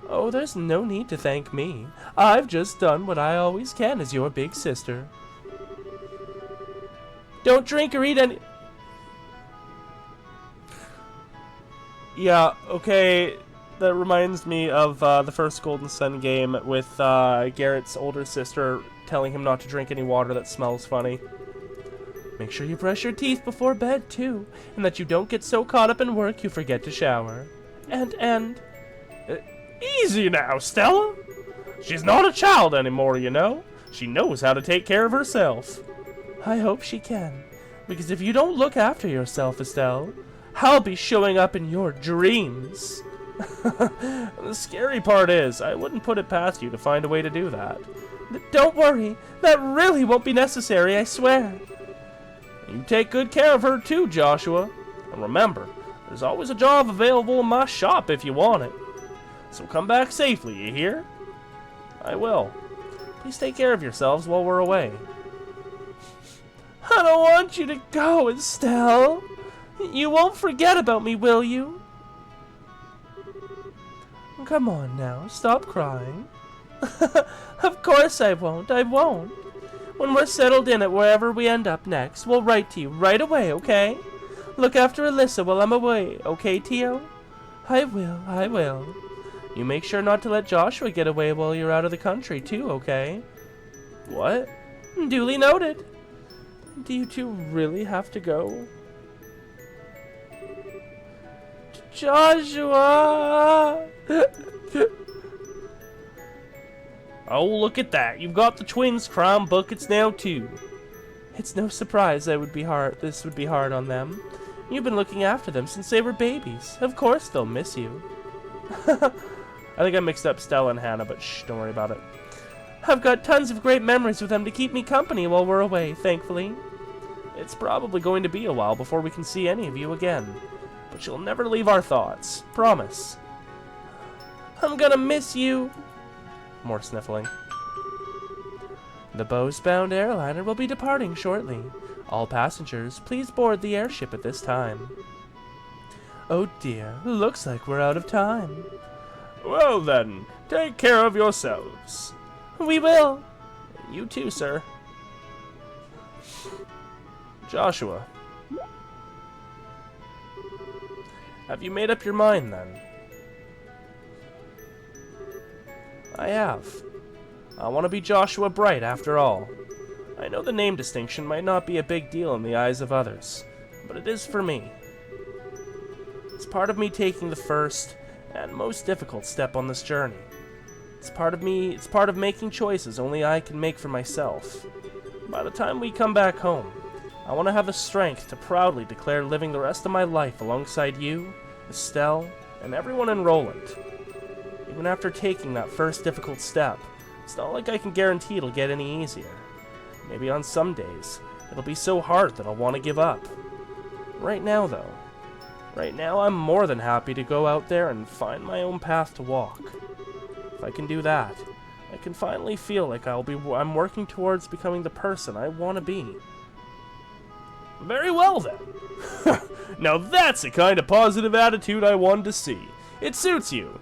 Oh, there's no need to thank me. I've just done what I always can as your big sister. Don't drink or eat any... Yeah, okay, that reminds me of the first Golden Sun game with Garrett's older sister telling him not to drink any water that smells funny. Make sure you brush your teeth before bed, too, and that you don't get so caught up in work you forget to shower. Easy now, Stella! She's not a child anymore, you know. She knows how to take care of herself. I hope she can, because if you don't look after yourself, Estelle, I'll be showing up in your dreams. The scary part is, I wouldn't put it past you to find a way to do that. Don't worry, that really won't be necessary, I swear. You take good care of her too, Joshua. And remember, there's always a job available in my shop if you want it. So come back safely, you hear? I will. Please take care of yourselves while we're away. I don't want you to go, Estelle. You won't forget about me, will you? Come on now, stop crying. Of course I won't, I won't. When we're settled in at wherever we end up next, we'll write to you right away, okay? Look after Alyssa while I'm away, okay, Tio? I will, I will. You make sure not to let Joshua get away while you're out of the country, too, okay? What? Duly noted. Do you two really have to go? Joshua! Oh, look at that. You've got the twins' crown buckets now, too. It's no surprise this would be hard on them. You've been looking after them since they were babies. Of course they'll miss you. I think I mixed up Stella and Hannah, but shh, don't worry about it. I've got tons of great memories with them to keep me company while we're away, thankfully. It's probably going to be a while before we can see any of you again, but you'll never leave our thoughts. Promise. I'm gonna miss you. More sniffling. The Bose-bound airliner will be departing shortly. All passengers, please board the airship at this time. Oh dear, looks like we're out of time. Well then, take care of yourselves. We will. You too, sir. Joshua. Have you made up your mind then? I have. I want to be Joshua Bright after all. I know the name distinction might not be a big deal in the eyes of others, but it is for me. It's part of me taking the first and most difficult step on this journey. It's part of making choices only I can make for myself. By the time we come back home, I want to have the strength to proudly declare living the rest of my life alongside you, Estelle, and everyone in Roland. Even after taking that first difficult step, it's not like I can guarantee it'll get any easier. Maybe on some days, it'll be so hard that I'll want to give up. Right now, though, I'm more than happy to go out there and find my own path to walk. If I can do that, I can finally feel like I'm working towards becoming the person I want to be. Very well, then. Now that's the kind of positive attitude I wanted to see. It suits you.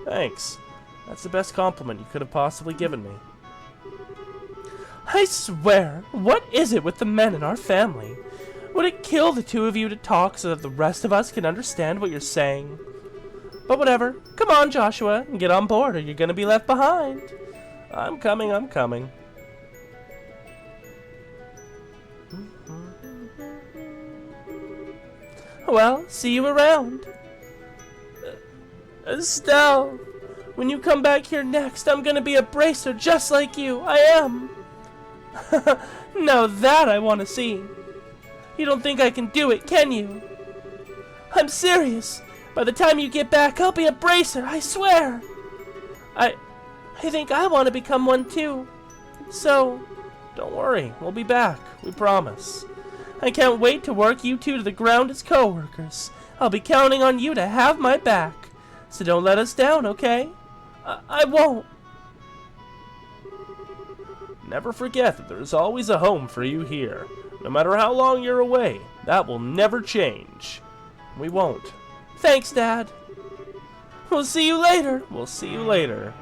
Thanks. That's the best compliment you could have possibly given me. I swear, what is it with the men in our family? Would it kill the two of you to talk so that the rest of us can understand what you're saying? But whatever. Come on, Joshua, and get on board or you're gonna be left behind. I'm coming. Well, see you around. Estelle, when you come back here next, I'm gonna be a bracer just like you. I am. Now that I want to see. You don't think I can do it, can you? I'm serious. By the time you get back, I'll be a bracer, I swear. I think I want to become one too. So, don't worry, we'll be back, we promise. I can't wait to work you two to the ground as co-workers. I'll be counting on you to have my back. So don't let us down, okay? I won't. Never forget that there's always a home for you here. No matter how long you're away, that will never change. We won't. Thanks, Dad. We'll see you later. We'll see you later.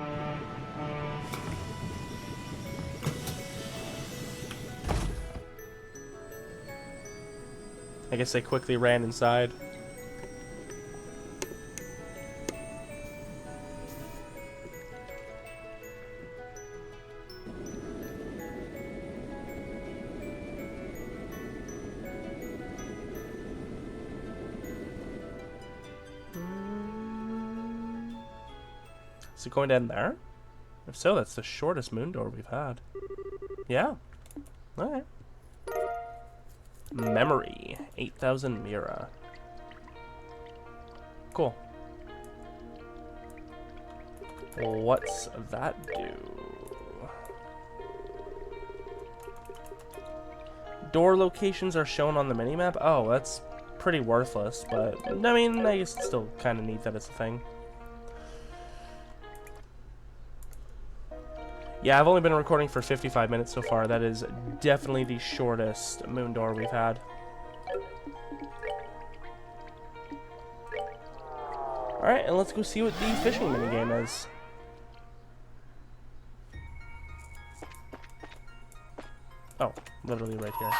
I guess they quickly ran inside. Is it going to end there? If so, that's the shortest moon door we've had. Yeah. Alright. Memory. 8,000 Mira. Cool. What's that do? Door locations are shown on the minimap? Oh, that's pretty worthless, but I mean, I guess it's still kind of neat that it's a thing. Yeah, I've only been recording for 55 minutes so far. That is definitely the shortest moon door we've had. Alright, and let's go see what the fishing minigame is. Oh, literally right here.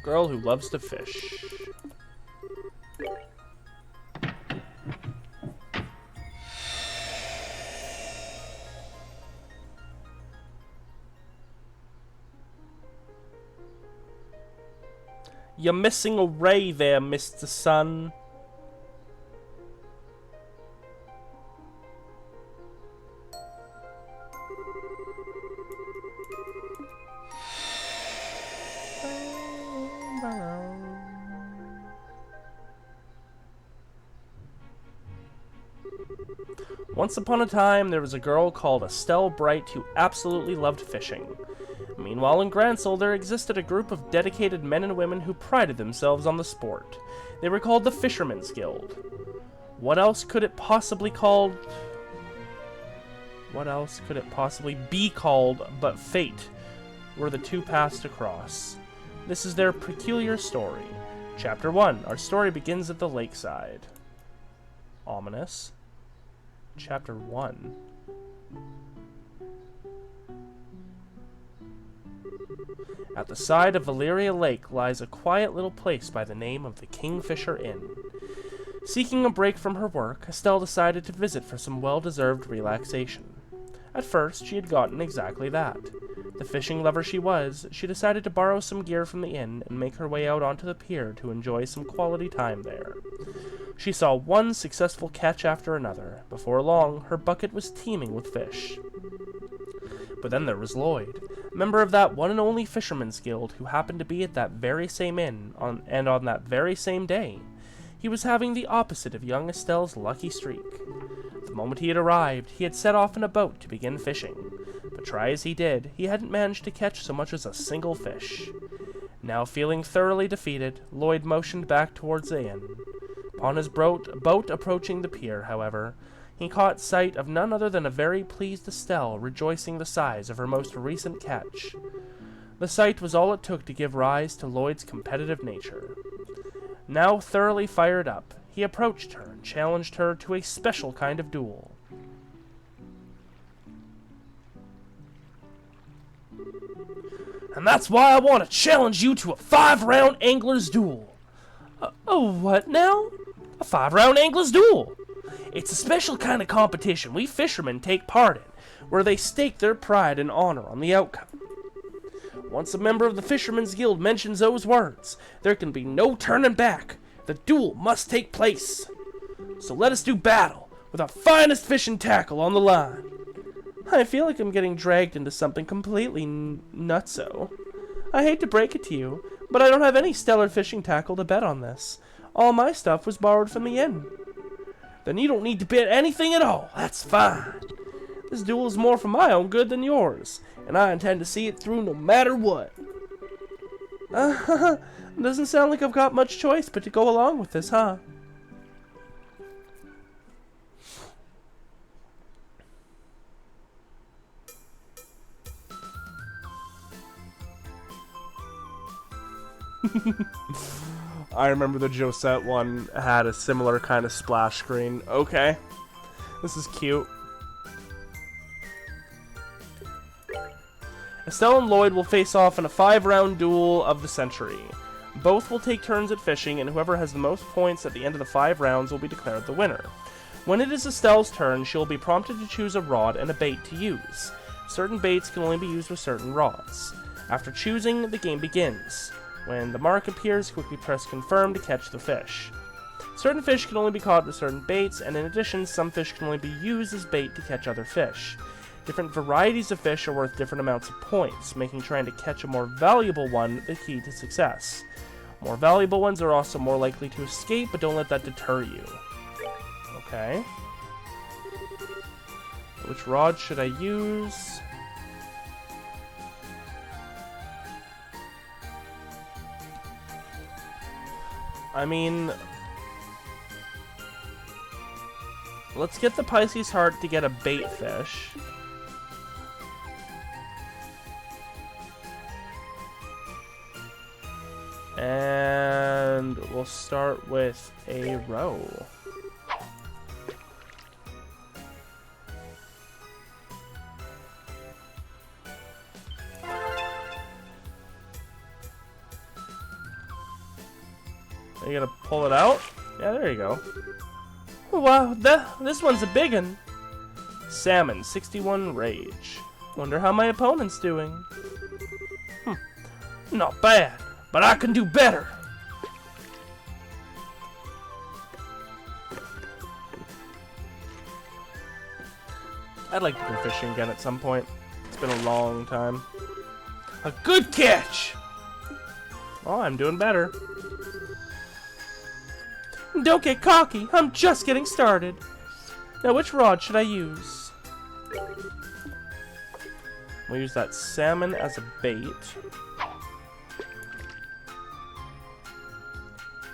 Girl who loves to fish. You're missing a ray there, Mr. Sun. Once upon a time, there was a girl called Estelle Bright who absolutely loved fishing. Meanwhile, in Gransel, there existed a group of dedicated men and women who prided themselves on the sport. They were called the Fishermen's Guild. What else could it possibly be called but fate were the two paths to cross? This is their peculiar story. Chapter 1. Our story begins at the lakeside. Ominous. Chapter 1. At the side of Valeria Lake lies a quiet little place by the name of the Kingfisher Inn. Seeking a break from her work, Estelle decided to visit for some well-deserved relaxation. At first, she had gotten exactly that. The fishing lover she was, she decided to borrow some gear from the inn and make her way out onto the pier to enjoy some quality time there. She saw one successful catch after another. Before long, her bucket was teeming with fish. But then there was Lloyd, a member of that one and only Fisherman's Guild who happened to be at that very same inn on that very same day. He was having the opposite of young Estelle's lucky streak. The moment he had arrived, he had set off in a boat to begin fishing, but try as he did, he hadn't managed to catch so much as a single fish. Now feeling thoroughly defeated, Lloyd motioned back towards the inn. Upon his boat approaching the pier, however, he caught sight of none other than a very pleased Estelle rejoicing the size of her most recent catch. The sight was all it took to give rise to Lloyd's competitive nature. Now thoroughly fired up, he approached her and challenged her to a special kind of duel. And that's why I want to challenge you to a 5-round angler's duel. What now? A 5-round angler's duel. It's a special kind of competition we fishermen take part in, where they stake their pride and honor on the outcome. Once a member of the Fishermen's Guild mentions those words, there can be no turning back. The duel must take place. So let us do battle, with our finest fishing tackle on the line. I feel like I'm getting dragged into something completely nutso. I hate to break it to you, but I don't have any stellar fishing tackle to bet on this. All my stuff was borrowed from the inn. Then you don't need to bet anything at all. That's fine. This duel is more for my own good than yours, and I intend to see it through no matter what. Doesn't sound like I've got much choice but to go along with this, huh? I remember the Josette one had a similar kind of splash screen. Okay. This is cute. Estelle and Lloyd will face off in a 5-round duel of the century. Both will take turns at fishing, and whoever has the most points at the end of the 5 rounds will be declared the winner. When it is Estelle's turn, she will be prompted to choose a rod and a bait to use. Certain baits can only be used with certain rods. After choosing, the game begins. When the mark appears, quickly press confirm to catch the fish. Certain fish can only be caught with certain baits, and in addition, some fish can only be used as bait to catch other fish. Different varieties of fish are worth different amounts of points, making trying to catch a more valuable one the key to success. More valuable ones are also more likely to escape, but don't let that deter you. Okay. Which rod should I use? I mean, let's get the Pisces heart to get a bait fish. And we'll start with a roe. Are you gonna pull it out? Yeah, there you go. Wow, this one's a big one. Salmon, 61 rage. Wonder how my opponent's doing. Not bad, but I can do better. I'd like to go fishing again at some point. It's been a long time. A good catch! Oh, I'm doing better. Don't get cocky. I'm just getting started. Now, which rod should I use? We'll use that salmon as a bait.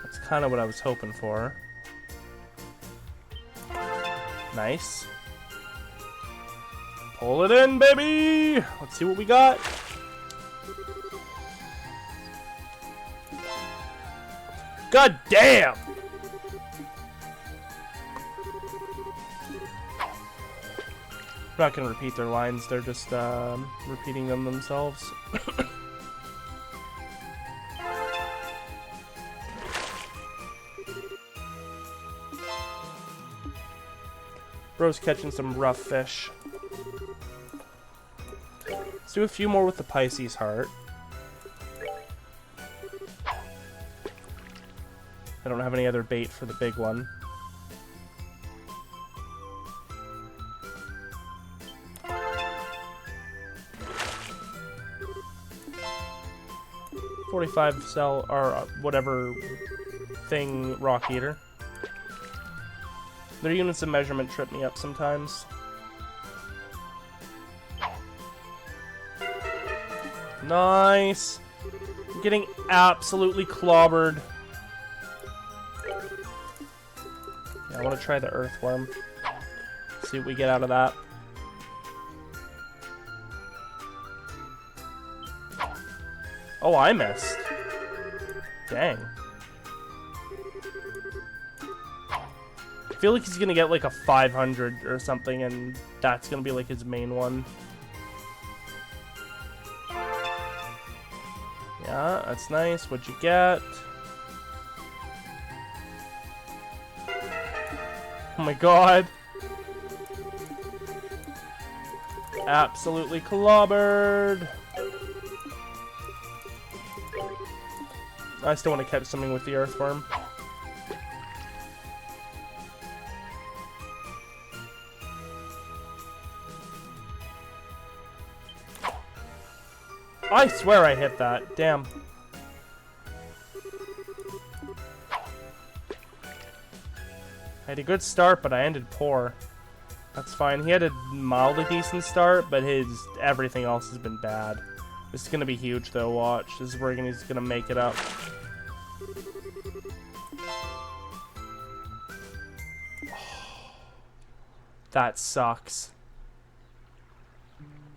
That's kind of what I was hoping for. Nice. Pull it in, baby! Let's see what we got. God damn! I'm not gonna repeat their lines, they're just repeating them themselves. Bro's catching some rough fish. Let's do a few more with the Pisces heart. I don't have any other bait for the big one. .45 cell or whatever thing rock eater. Their units of measurement trip me up sometimes. Nice. I'm getting absolutely clobbered. Yeah, I want to try the earthworm. See what we get out of that. Oh, I missed. Dang. I feel like he's gonna get like a 500 or something, and that's gonna be like his main one. Yeah, that's nice. What'd you get? Oh my god. Absolutely clobbered. I still want to catch something with the earthworm. I swear I hit that. Damn. I had a good start, but I ended poor. That's fine. He had a mildly decent start, but his everything else has been bad. This is gonna be huge, though. Watch. This is where he's gonna make it up. That sucks.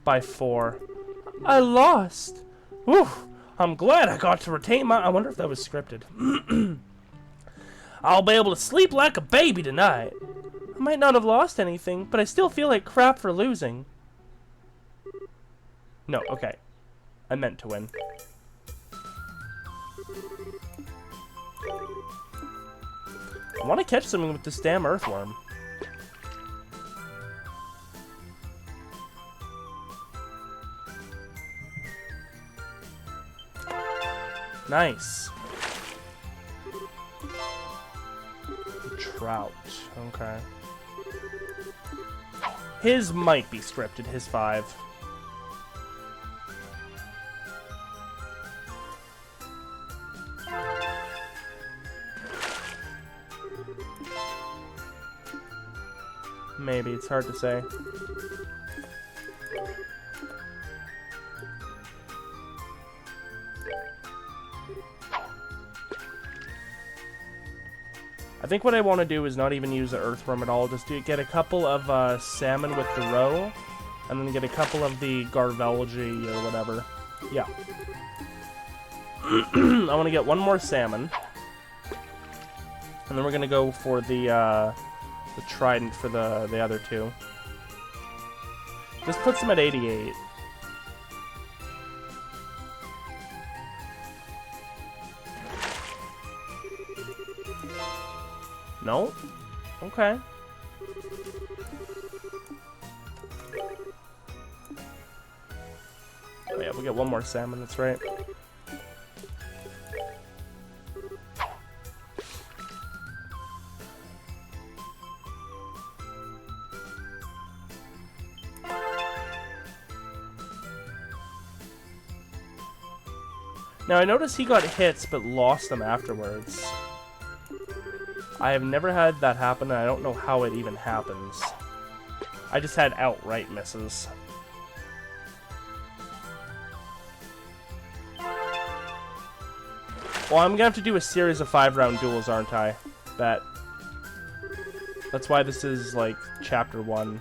By 4. I lost! Whew! I'm glad I got to retain my... I wonder if that was scripted. I'll be able to sleep like a baby tonight. I might not have lost anything, but I still feel like crap for losing. No, okay. I meant to win. I want to catch something with this damn earthworm. Nice. Trout. Okay. His might be scripted, his 5. Maybe, it's hard to say. I think what I want to do is not even use the earthworm at all. Just get a couple of salmon with the roe, and then get a couple of the garvelgy or whatever. Yeah. I want to get one more salmon, and then we're gonna go for the trident for the other two. This puts them at 88. No? Okay. Oh yeah, we get one more salmon, that's right. Now I noticed he got hits but lost them afterwards. I have never had that happen, and I don't know how it even happens. I just had outright misses. Well, I'm gonna have to do a series of 5-round duels, aren't I? That's why this is, like, chapter 1.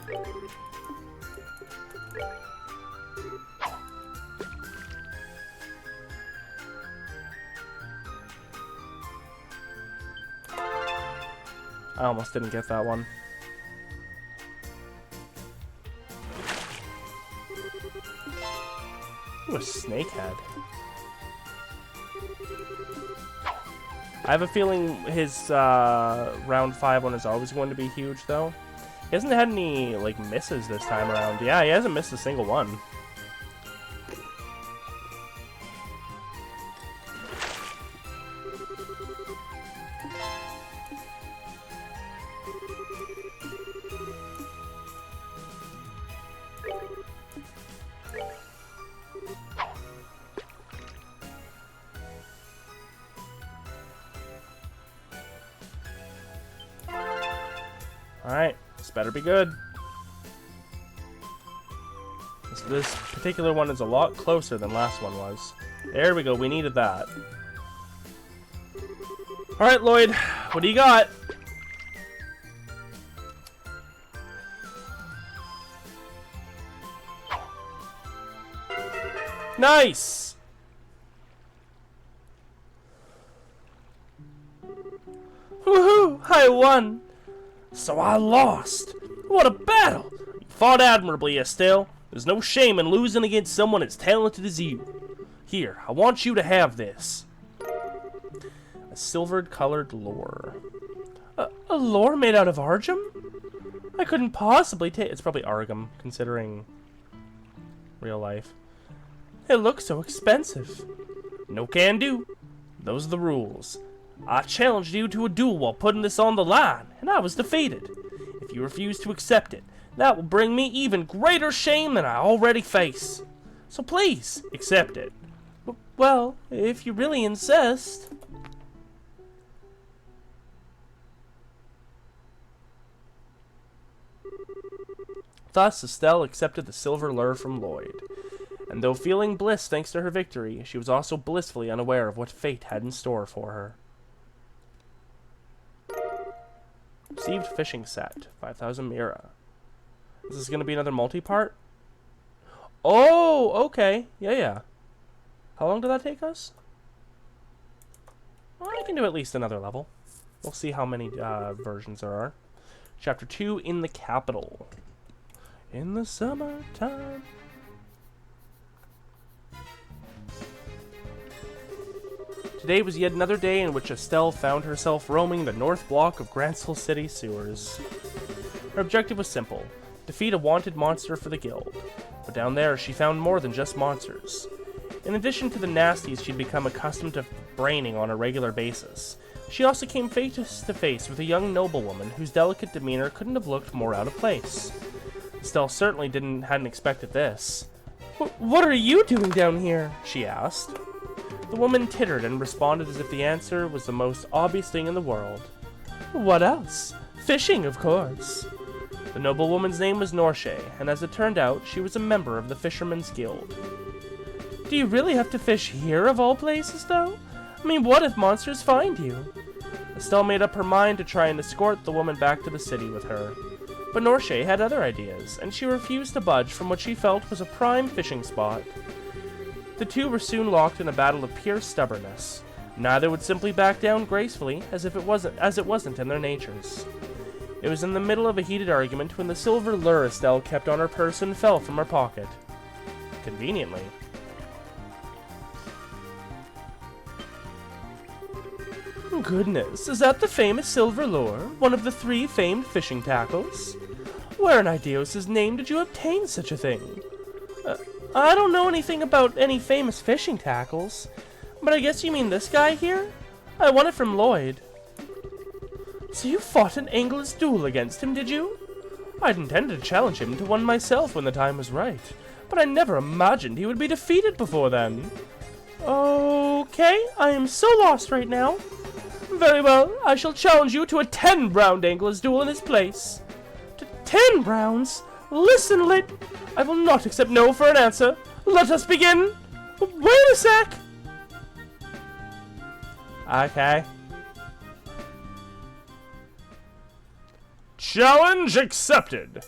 I almost didn't get that one. Ooh, a snakehead. I have a feeling his round 5 one is always going to be huge, though. He hasn't had any, like, misses this time around. Yeah, he hasn't missed a single one. Alright, this better be good. This particular one is a lot closer than last one was. There we go, we needed that. Alright, Lloyd, what do you got? Nice! Woohoo! I won! So I lost! What a battle! You fought admirably, Estelle. There's no shame in losing against someone as talented as you. Here, I want you to have this. A silver-colored lore. A lore made out of argum? I couldn't possibly take... It's probably argum, considering real life. It looks so expensive. No can do. Those are the rules. I challenged you to a duel while putting this on the line, and I was defeated. If you refuse to accept it, that will bring me even greater shame than I already face. So please, accept it. Well, if you really insist. Thus, Estelle accepted the silver lure from Lloyd. And though feeling bliss thanks to her victory, she was also blissfully unaware of what fate had in store for her. Received fishing set, 5,000 Mira. Is this going to be another multi-part? Oh, okay. Yeah. How long did that take us? Well, I can do at least another level. We'll see how many versions there are. Chapter 2, In the Capital. In the summertime. Today was yet another day in which Estelle found herself roaming the north block of Grantsville City sewers. Her objective was simple, defeat a wanted monster for the guild. But down there she found more than just monsters. In addition to the nasties she'd become accustomed to braining on a regular basis, she also came face to face with a young noblewoman whose delicate demeanor couldn't have looked more out of place. Estelle certainly hadn't expected this. What are you doing down here? She asked. The woman tittered and responded as if the answer was the most obvious thing in the world. What else? Fishing, of course. The noblewoman's name was Norshe, and as it turned out, she was a member of the Fishermen's Guild. Do you really have to fish here, of all places, though? I mean, what if monsters find you? Estelle made up her mind to try and escort the woman back to the city with her. But Norshe had other ideas, and she refused to budge from what she felt was a prime fishing spot. The two were soon locked in a battle of pure stubbornness. Neither would simply back down gracefully, as it wasn't in their natures. It was in the middle of a heated argument when the silver lure Estelle kept on her person fell from her pocket. Conveniently. Goodness, is that the famous silver lure? One of the 3 famed fishing tackles? Where in Idios' name did you obtain such a thing? I don't know anything about any famous fishing tackles, but I guess you mean this guy here? I won it from Lloyd. So you fought an angler's duel against him, did you? I'd intended to challenge him to one myself when the time was right, but I never imagined he would be defeated before then. Okay, I am so lost right now. Very well, I shall challenge you to a 10-round anglers duel in his place. To 10 rounds? Listen, I will not accept no for an answer. Let us begin. Wait a sec. Okay. Challenge accepted.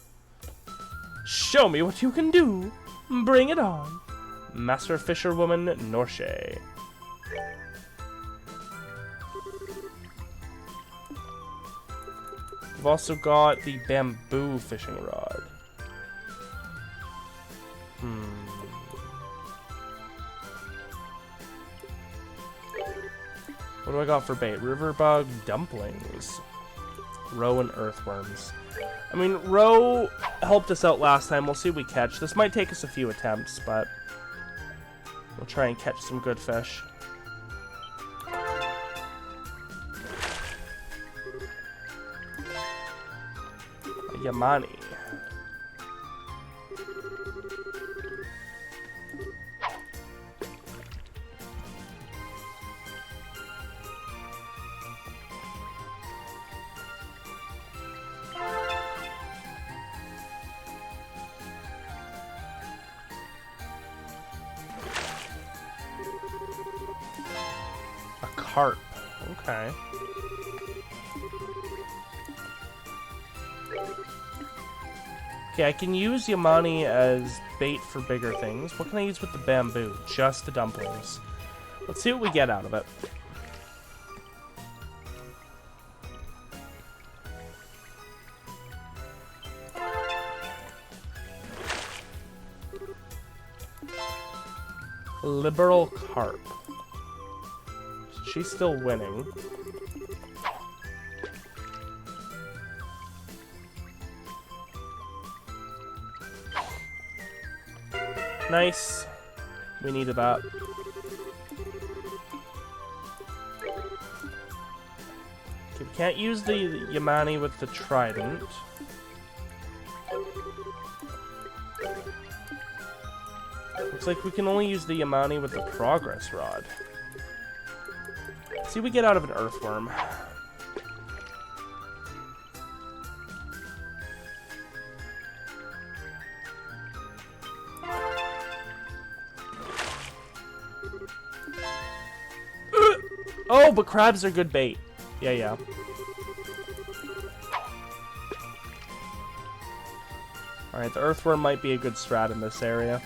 Show me what you can do. Bring it on. Master Fisherwoman Norshe. We've also got the bamboo fishing rod. What do I got for bait? Riverbug dumplings. Roe and earthworms. I mean, Roe helped us out last time. We'll see what we catch. This might take us a few attempts, but we'll try and catch some good fish. Yamani. A carp. Okay. Okay, I can use Yamani as bait for bigger things. What can I use with the bamboo? Just the dumplings. Let's see what we get out of it. Liberl carp. She's still winning. Nice. We needed that. Okay, we can't use the Yamani with the trident. Looks like we can only use the Yamani with the progress rod. Let's see what we get out of an earthworm. Oh, but crabs are good bait. Yeah. Alright, the earthworm might be a good strat in this area.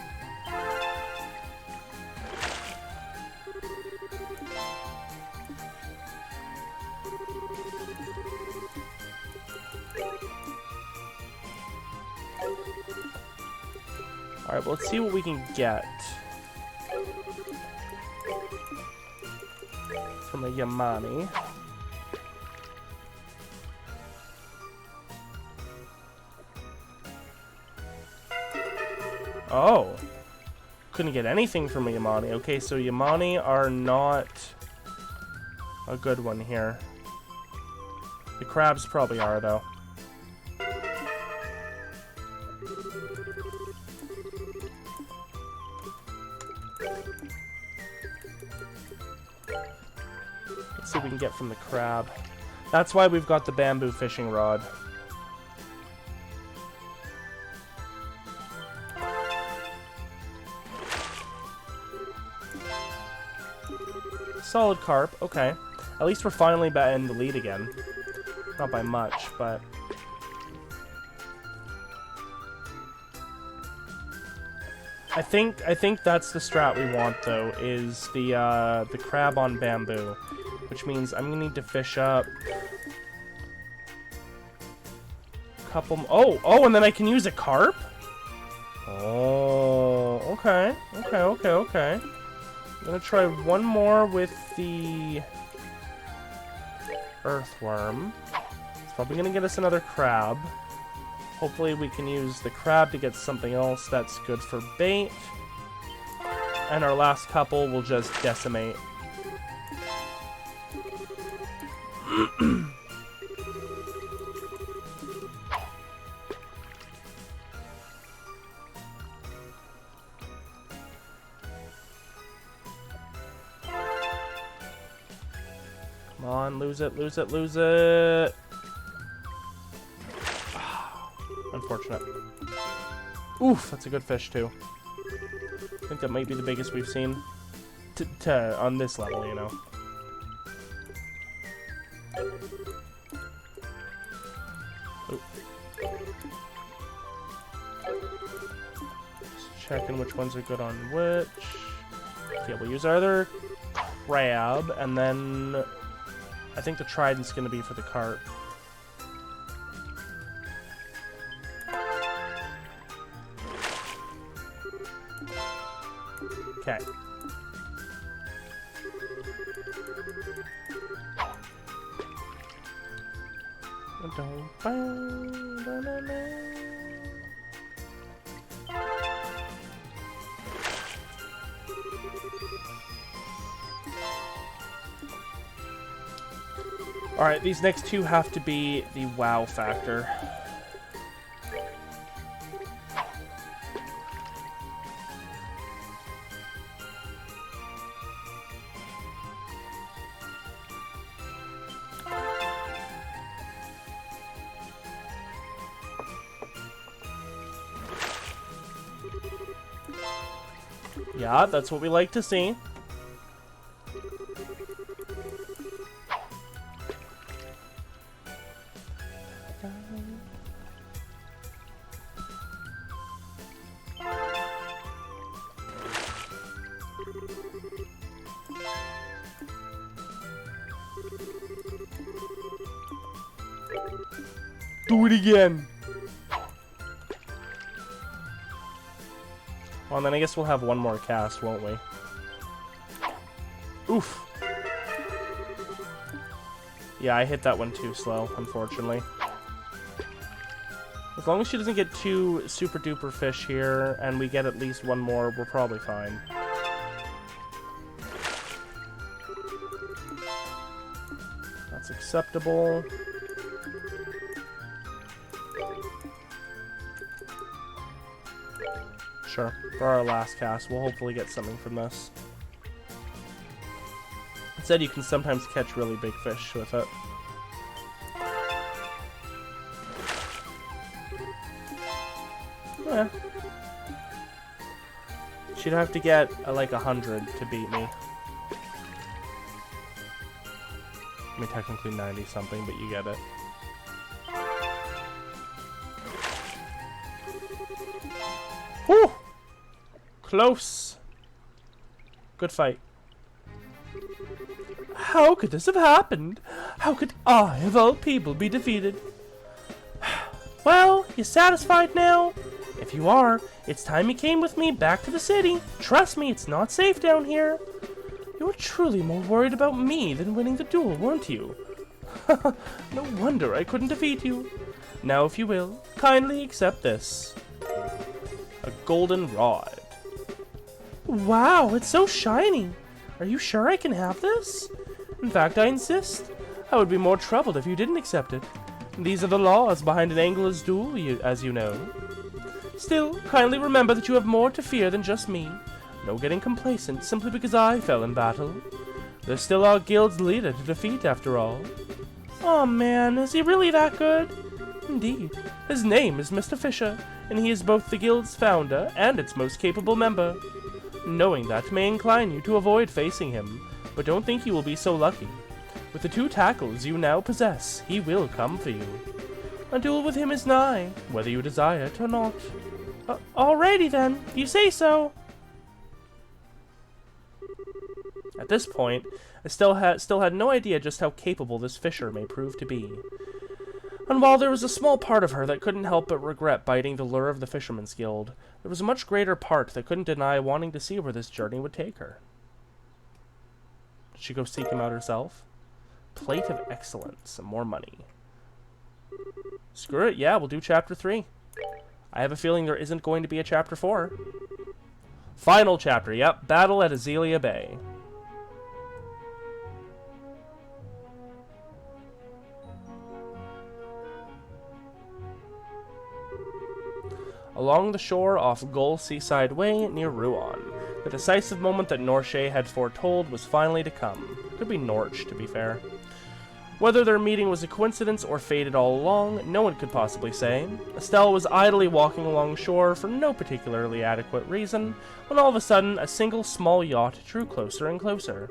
Alright, well, let's see what we can get from a Yamani. Oh. Couldn't get anything from a Yamani. Okay, so Yamani are not a good one here. The crabs probably are, though. Let's see what we can get from the crab. That's why we've got the bamboo fishing rod. Solid carp, okay. At least we're finally back in the lead again. Not by much, but... I think that's the strat we want, though, is the crab on bamboo. Which means I'm gonna need to fish up a couple... Oh, and then I can use a carp? Oh, okay. I'm gonna try one more with the earthworm. It's probably gonna get us another crab. Hopefully we can use the crab to get something else that's good for bait. And our last couple will just decimate. Come on, lose it, lose it, lose it. Unfortunate. Oof, that's a good fish too. I think that might be the biggest we've seen on this level, you know. Oop. Just checking which ones are good on which. Okay, we'll use our other crab, and then I think the trident's gonna be for the carp. Okay. Alright, these next two have to be the wow factor. Yeah, that's what we like to see. Do it again. Well, then I guess we'll have one more cast, won't we? Oof. Yeah, I hit that one too slow, unfortunately. As long as she doesn't get two super duper fish here, and we get at least one more, we're probably fine. That's acceptable. Sure. For our last cast, we'll hopefully get something from this. It said you can sometimes catch really big fish with it. Yeah. She'd have to get like 100 to beat me. I mean, technically 90 something, but you get it. Whew! Close. Good fight. How could this have happened? How could I, of all people, be defeated? Well, you satisfied now? If you are, it's time you came with me back to the city. Trust me, it's not safe down here. You were truly more worried about me than winning the duel, weren't you? No wonder I couldn't defeat you. Now, if you will, kindly accept this. A golden rod. Wow, it's so shiny. Are you sure I can have this? In fact, I insist. I would be more troubled if you didn't accept it. These are the laws behind an angler's duel, as you know. Still, kindly remember that you have more to fear than just me. No getting complacent simply because I fell in battle. There's still our guild's leader to defeat, after all. Oh man, is he really that good? Indeed. His name is Mr. Fisher, and he is both the guild's founder and its most capable member. Knowing that may incline you to avoid facing him, but don't think you will be so lucky. With the 2 tackles you now possess, he will come for you. A duel with him is nigh, whether you desire it or not. Alrighty then, if you say so. At this point, I still had no idea just how capable this Fisher may prove to be. And while there was a small part of her that couldn't help but regret biting the lure of the Fisherman's Guild, there was a much greater part that couldn't deny wanting to see where this journey would take her. Did she go seek him out herself? Plate of Excellence, and more money. Screw it, yeah, we'll do Chapter 3. I have a feeling there isn't going to be a Chapter 4. Final chapter, yep, Battle at Azalea Bay. Along the shore off Gull Seaside Way near Rouen, the decisive moment that Norche had foretold was finally to come. Could be Norch, to be fair. Whether their meeting was a coincidence or fated all along, no one could possibly say. Estelle was idly walking along shore for no particularly adequate reason, when all of a sudden a single small yacht drew closer and closer.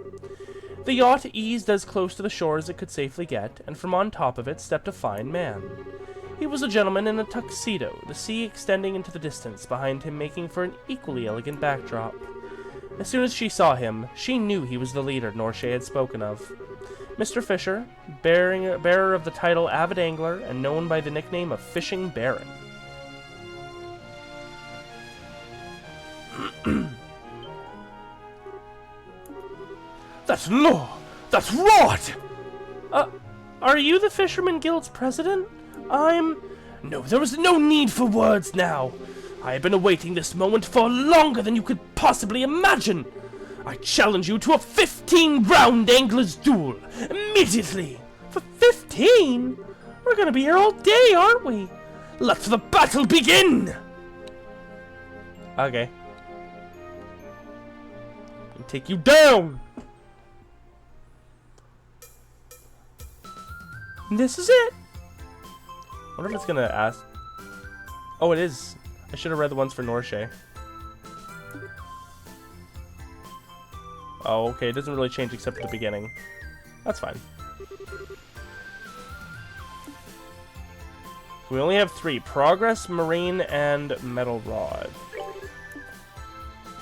The yacht eased as close to the shore as it could safely get, and from on top of it stepped a fine man. He was a gentleman in a tuxedo, the sea extending into the distance behind him, making for an equally elegant backdrop. As soon as she saw him, she knew he was the leader Norche had spoken of. Mr. Fisher, bearer of the title Avid Angler and known by the nickname of Fishing Baron. That's law! That's right! Are you the Fisherman Guild's president? No, there is no need for words now. I have been awaiting this moment for longer than you could possibly imagine. I challenge you to a 15-round angler's duel, immediately. For 15? We're gonna be here all day, aren't we? Let the battle begin! Okay. I'll take you down! This is it! I wonder if it's gonna ask... Oh, it is. I should have read the ones for Norche. Oh, okay, it doesn't really change except at the beginning. That's fine. We only have 3. Progress, Marine, and Metal Rod.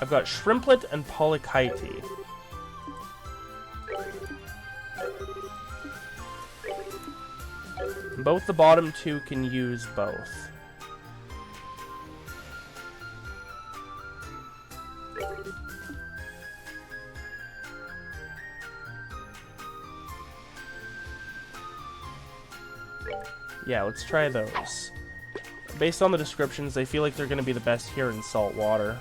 I've got Shrimplet and Polykite. Both the bottom 2 can use both. Yeah, let's try those. Based on the descriptions, they feel like they're going to be the best here in salt water.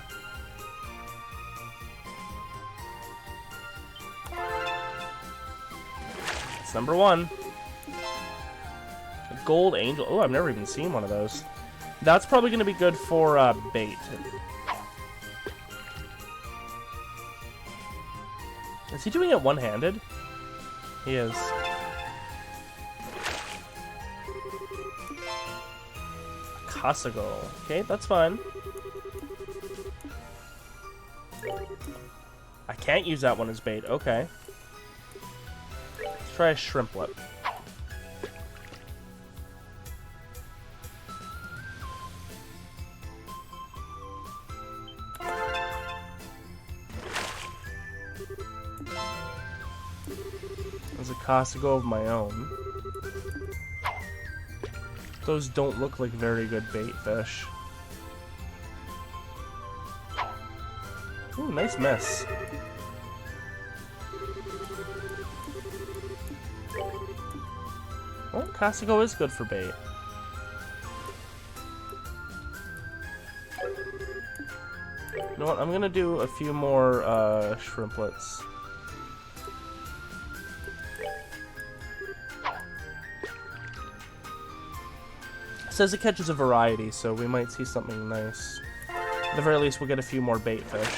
It's number 1. A gold angel. Oh, I've never even seen one of those. That's probably going to be good for bait. Is he doing it one-handed? He is. Casago. Okay, that's fine. I can't use that one as bait. Okay. Let's try a shrimplet. There's a Casago of my own. Those don't look like very good bait fish. Ooh, nice miss. Oh, Casago is good for bait. You know what? I'm gonna do a few more shrimplets. Says it catches a variety, so we might see something nice. At the very least, we'll get a few more bait fish.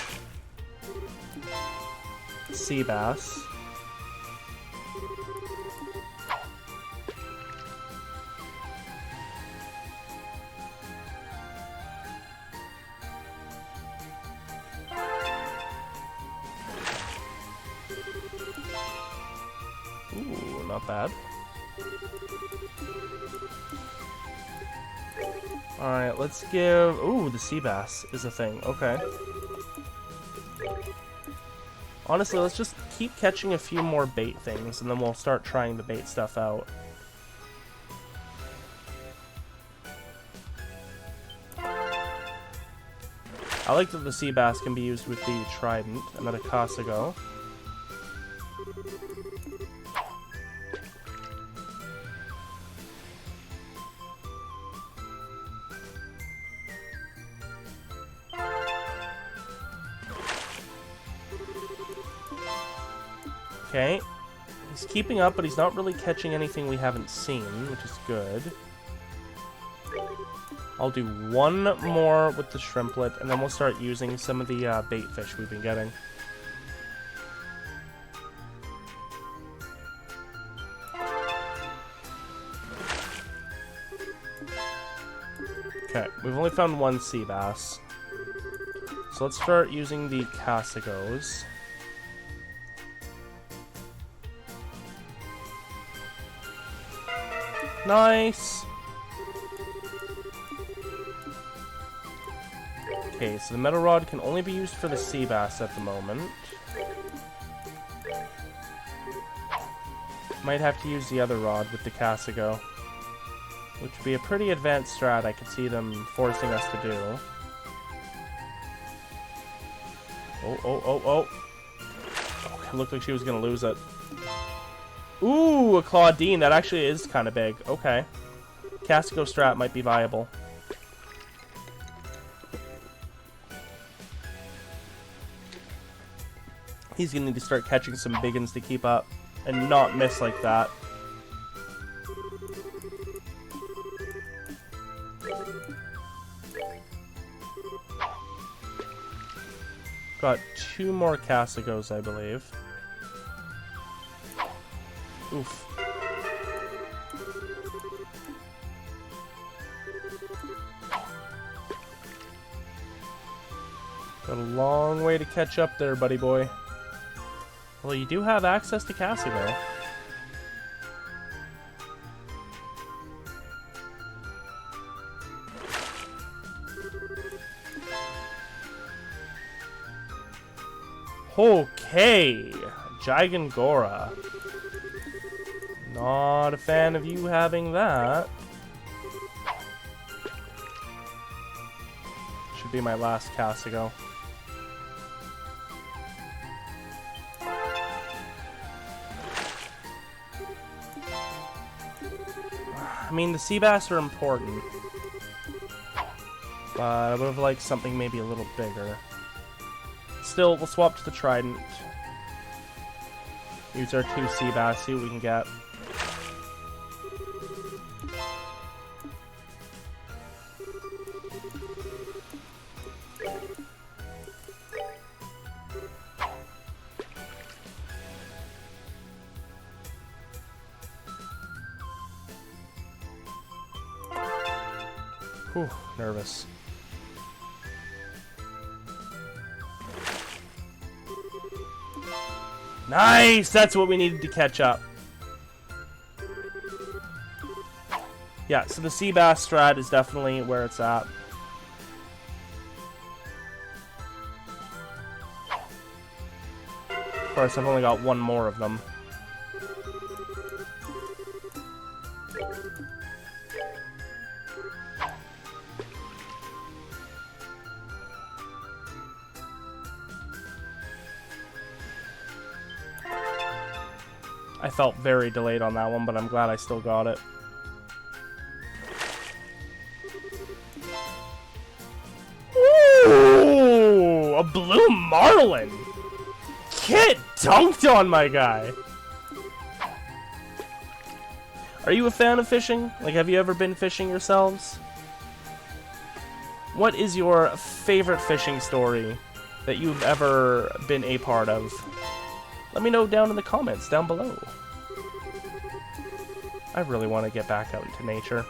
Sea bass. Ooh, not bad. Alright, let's give... Ooh, the sea bass is a thing. Okay. Honestly, let's just keep catching a few more bait things, and then we'll start trying the bait stuff out. I like that the sea bass can be used with the trident. Another Casago. Okay, he's keeping up, but he's not really catching anything we haven't seen, which is good. I'll do one more with the shrimplet, and then we'll start using some of the bait fish we've been getting. We've only found one sea bass. So let's start using the Cassagos. Nice! Okay, so the metal rod can only be used for the sea bass at the moment. Might have to use the other rod with the Cassago, which would be a pretty advanced strat I could see them forcing us to do. Oh. It looked like she was going to lose it. Ooh, a Claudine. That actually is kind of big. Okay. Cassago strat might be viable. He's going to need to start catching some big ones to keep up and not miss like that. Got 2 more Cassagos, I believe. Oof. Got a long way to catch up there, buddy boy. Well, you do have access to Cassago. Okay, Gigangora. Not a fan of you having that. Should be my last Cassago. I mean, the sea bass are important, but I would have liked something maybe a little bigger. Still, we'll swap to the trident. Use our 2 sea bass, see what we can get. Whew, nervous. Nice! That's what we needed to catch up. Yeah, so the sea bass strat is definitely where it's at. Of course, I've only got 1 more of them. I felt very delayed on that one, but I'm glad I still got it. Ooh, a blue marlin! Get dunked on, my guy! Are you a fan of fishing? Like, have you ever been fishing yourselves? What is your favorite fishing story that you've ever been a part of? Let me know down in the comments down below. I really want to get back out into nature.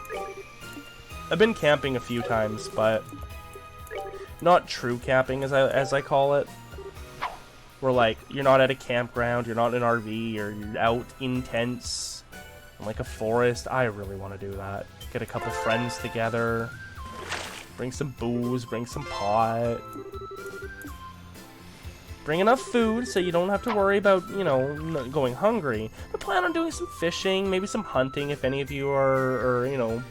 I've been camping a few times, but not true camping as I call it. Where like you're not at a campground, you're not in an RV, or you're out in tents in like a forest. I really want to do that. Get a couple friends together, bring some booze, bring some pot. Bring enough food so you don't have to worry about, you know, going hungry. But plan on doing some fishing, maybe some hunting if any of you are you know,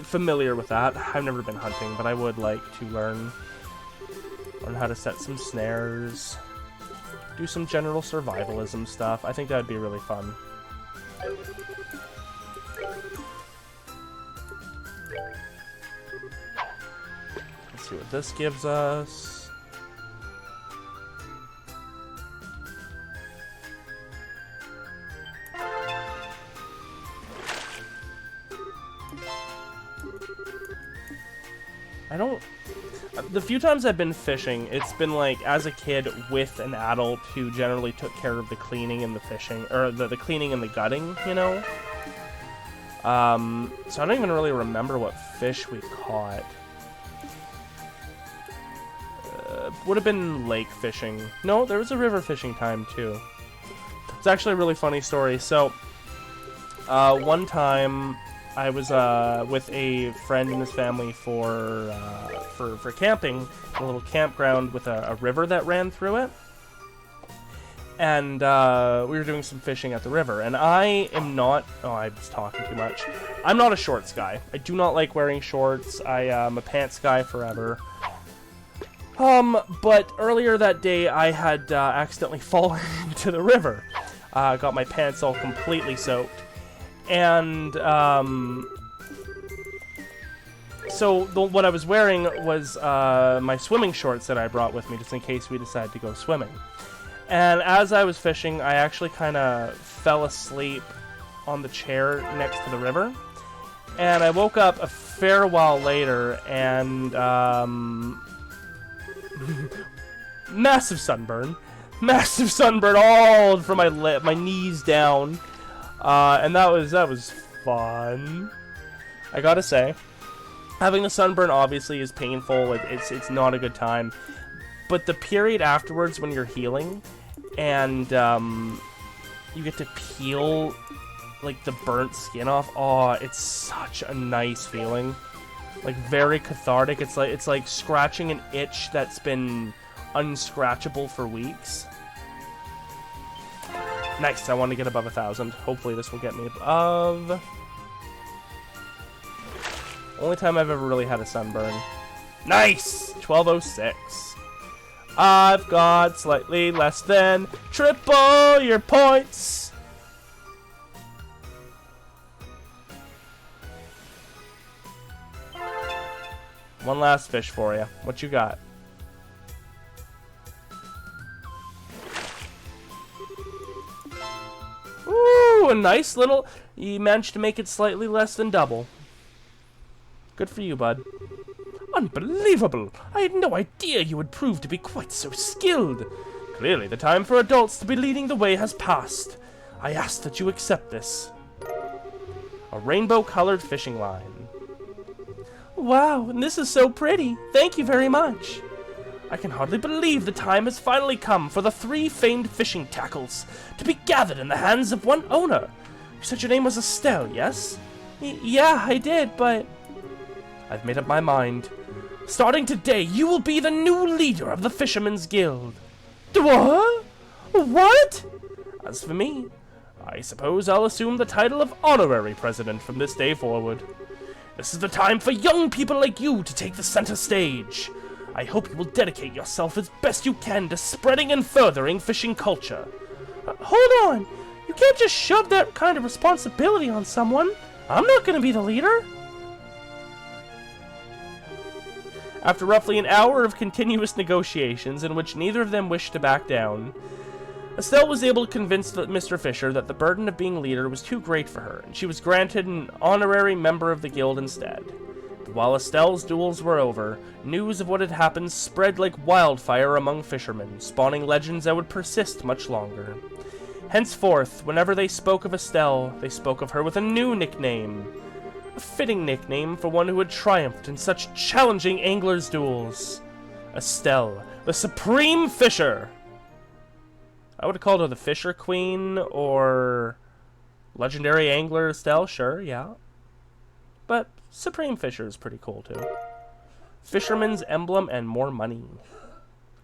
familiar with that. I've never been hunting, but I would like to learn how to set some snares, do some general survivalism stuff. I think that would be really fun. See what this gives us. The few times I've been fishing, it's been like as a kid with an adult who generally took care of the cleaning and the fishing, or the cleaning and the gutting, you know? So I don't even really remember what fish we caught. Would have been lake fishing. No, there was a river fishing time too. It's actually a really funny story. So, one time I was with a friend and his family for camping, a little campground with a river that ran through it. And we were doing some fishing at the river, and I am not... Oh, I was talking too much. I'm not a shorts guy. I do not like wearing shorts. I am a pants guy forever. But earlier that day, I had accidentally fallen into the river. Got my pants all completely soaked. And, so what I was wearing was my swimming shorts that I brought with me, just in case we decided to go swimming. And as I was fishing, I actually kind of fell asleep on the chair next to the river. And I woke up a fair while later, and, massive sunburn. Massive sunburn all from my knees down. And that was fun. I gotta say, having a sunburn obviously is painful. It's not a good time. But the period afterwards when you're healing, and you get to peel like the burnt skin off. Oh, it's such a nice feeling. Like very cathartic. It's like scratching an itch that's been unscratchable for weeks. Nice. I want to get above 1,000. Hopefully this will get me above. Only time I've ever really had a sunburn. Nice. 1206. I've got slightly less than triple your points. One last fish for you. What you got? Ooh, a nice little... You managed to make it slightly less than double. Good for you, bud. Unbelievable! I had no idea you would prove to be quite so skilled. Clearly, the time for adults to be leading the way has passed. I ask that you accept this. A rainbow-colored fishing line. Wow, and this is so pretty. Thank you very much. I can hardly believe the time has finally come for the 3 famed fishing tackles to be gathered in the hands of one owner. You said your name was Estelle, yes? Yeah, I did, but... I've made up my mind. Starting today, you will be the new leader of the Fishermen's Guild. What? What? As for me, I suppose I'll assume the title of honorary president from this day forward. This is the time for young people like you to take the center stage. I hope you will dedicate yourself as best you can to spreading and furthering fishing culture. Hold on! You can't just shove that kind of responsibility on someone. I'm not going to be the leader. After roughly an hour of continuous negotiations in which neither of them wished to back down, Estelle was able to convince Mr. Fisher that the burden of being leader was too great for her, and she was granted an honorary member of the guild instead. But while Estelle's duels were over, news of what had happened spread like wildfire among fishermen, spawning legends that would persist much longer. Henceforth, whenever they spoke of Estelle, they spoke of her with a new nickname. A fitting nickname for one who had triumphed in such challenging anglers' duels. Estelle, the Supreme Fisher! I would have called her the Fisher Queen, or Legendary Angler Estelle, sure, yeah. But Supreme Fisher is pretty cool, too. Fisherman's emblem and more money.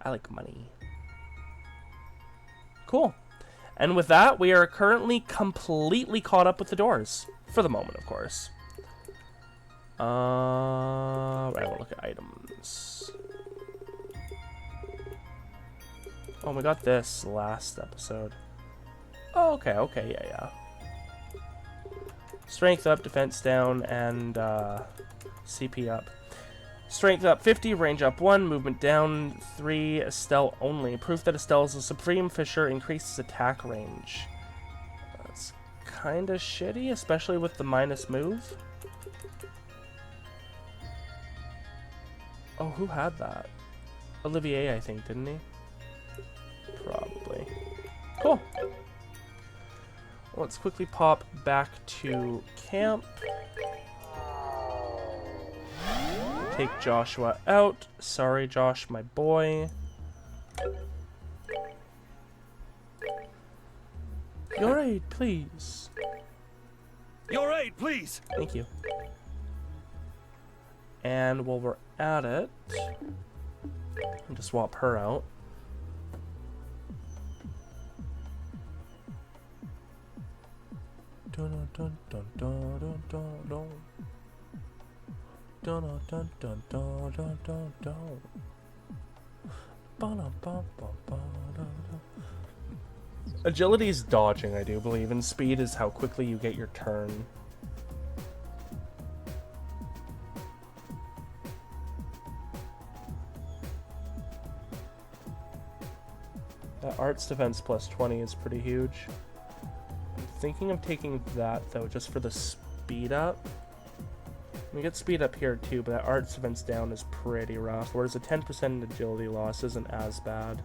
I like money. Cool. And with that, we are currently completely caught up with the doors. For the moment, of course. Right, we'll look at items. Oh, we got this last episode. Oh, okay, yeah. Strength up, defense down, and CP up. Strength up 50, range up 1, movement down 3, Estelle only. Proof that Estelle is a Supreme Fisher increases attack range. That's kinda shitty, especially with the minus move. Oh, who had that? Olivier, I think, didn't he? Probably. Cool. Let's quickly pop back to camp. Take Joshua out. Sorry, Josh, my boy. Your aid, please. Your aid, please. Thank you. And while we're at it, I'll just swap her out. Dun dun dun dun dun dun dun. Dun dun dun dun dun dun dun. Agility is dodging, I do believe, and speed is how quickly you get your turn. That arts defense plus 20 is pretty huge. I'm thinking of taking that, though, just for the speed up. We get speed up here, too, but that arts defense down is pretty rough, whereas a 10% agility loss isn't as bad.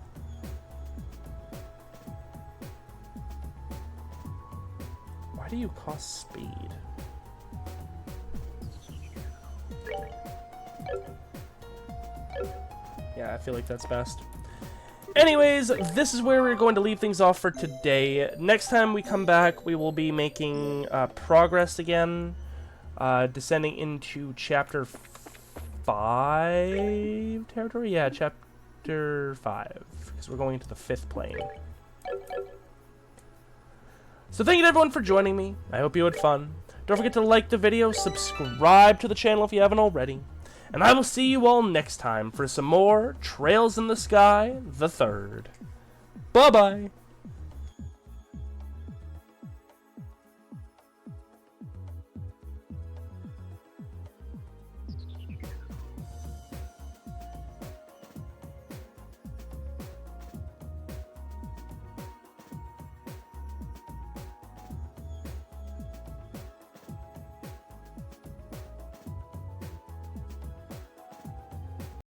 Why do you cost speed? Yeah, I feel like that's best. Anyways, this is where we're going to leave things off for today. Next time we come back, we will be making progress again, descending into Chapter 5 territory? Yeah, Chapter 5, because we're going into the 5th plane. So thank you to everyone for joining me. I hope you had fun. Don't forget to like the video, subscribe to the channel if you haven't already. And I will see you all next time for some more Trails in the Sky, the 3rd. Bye-bye.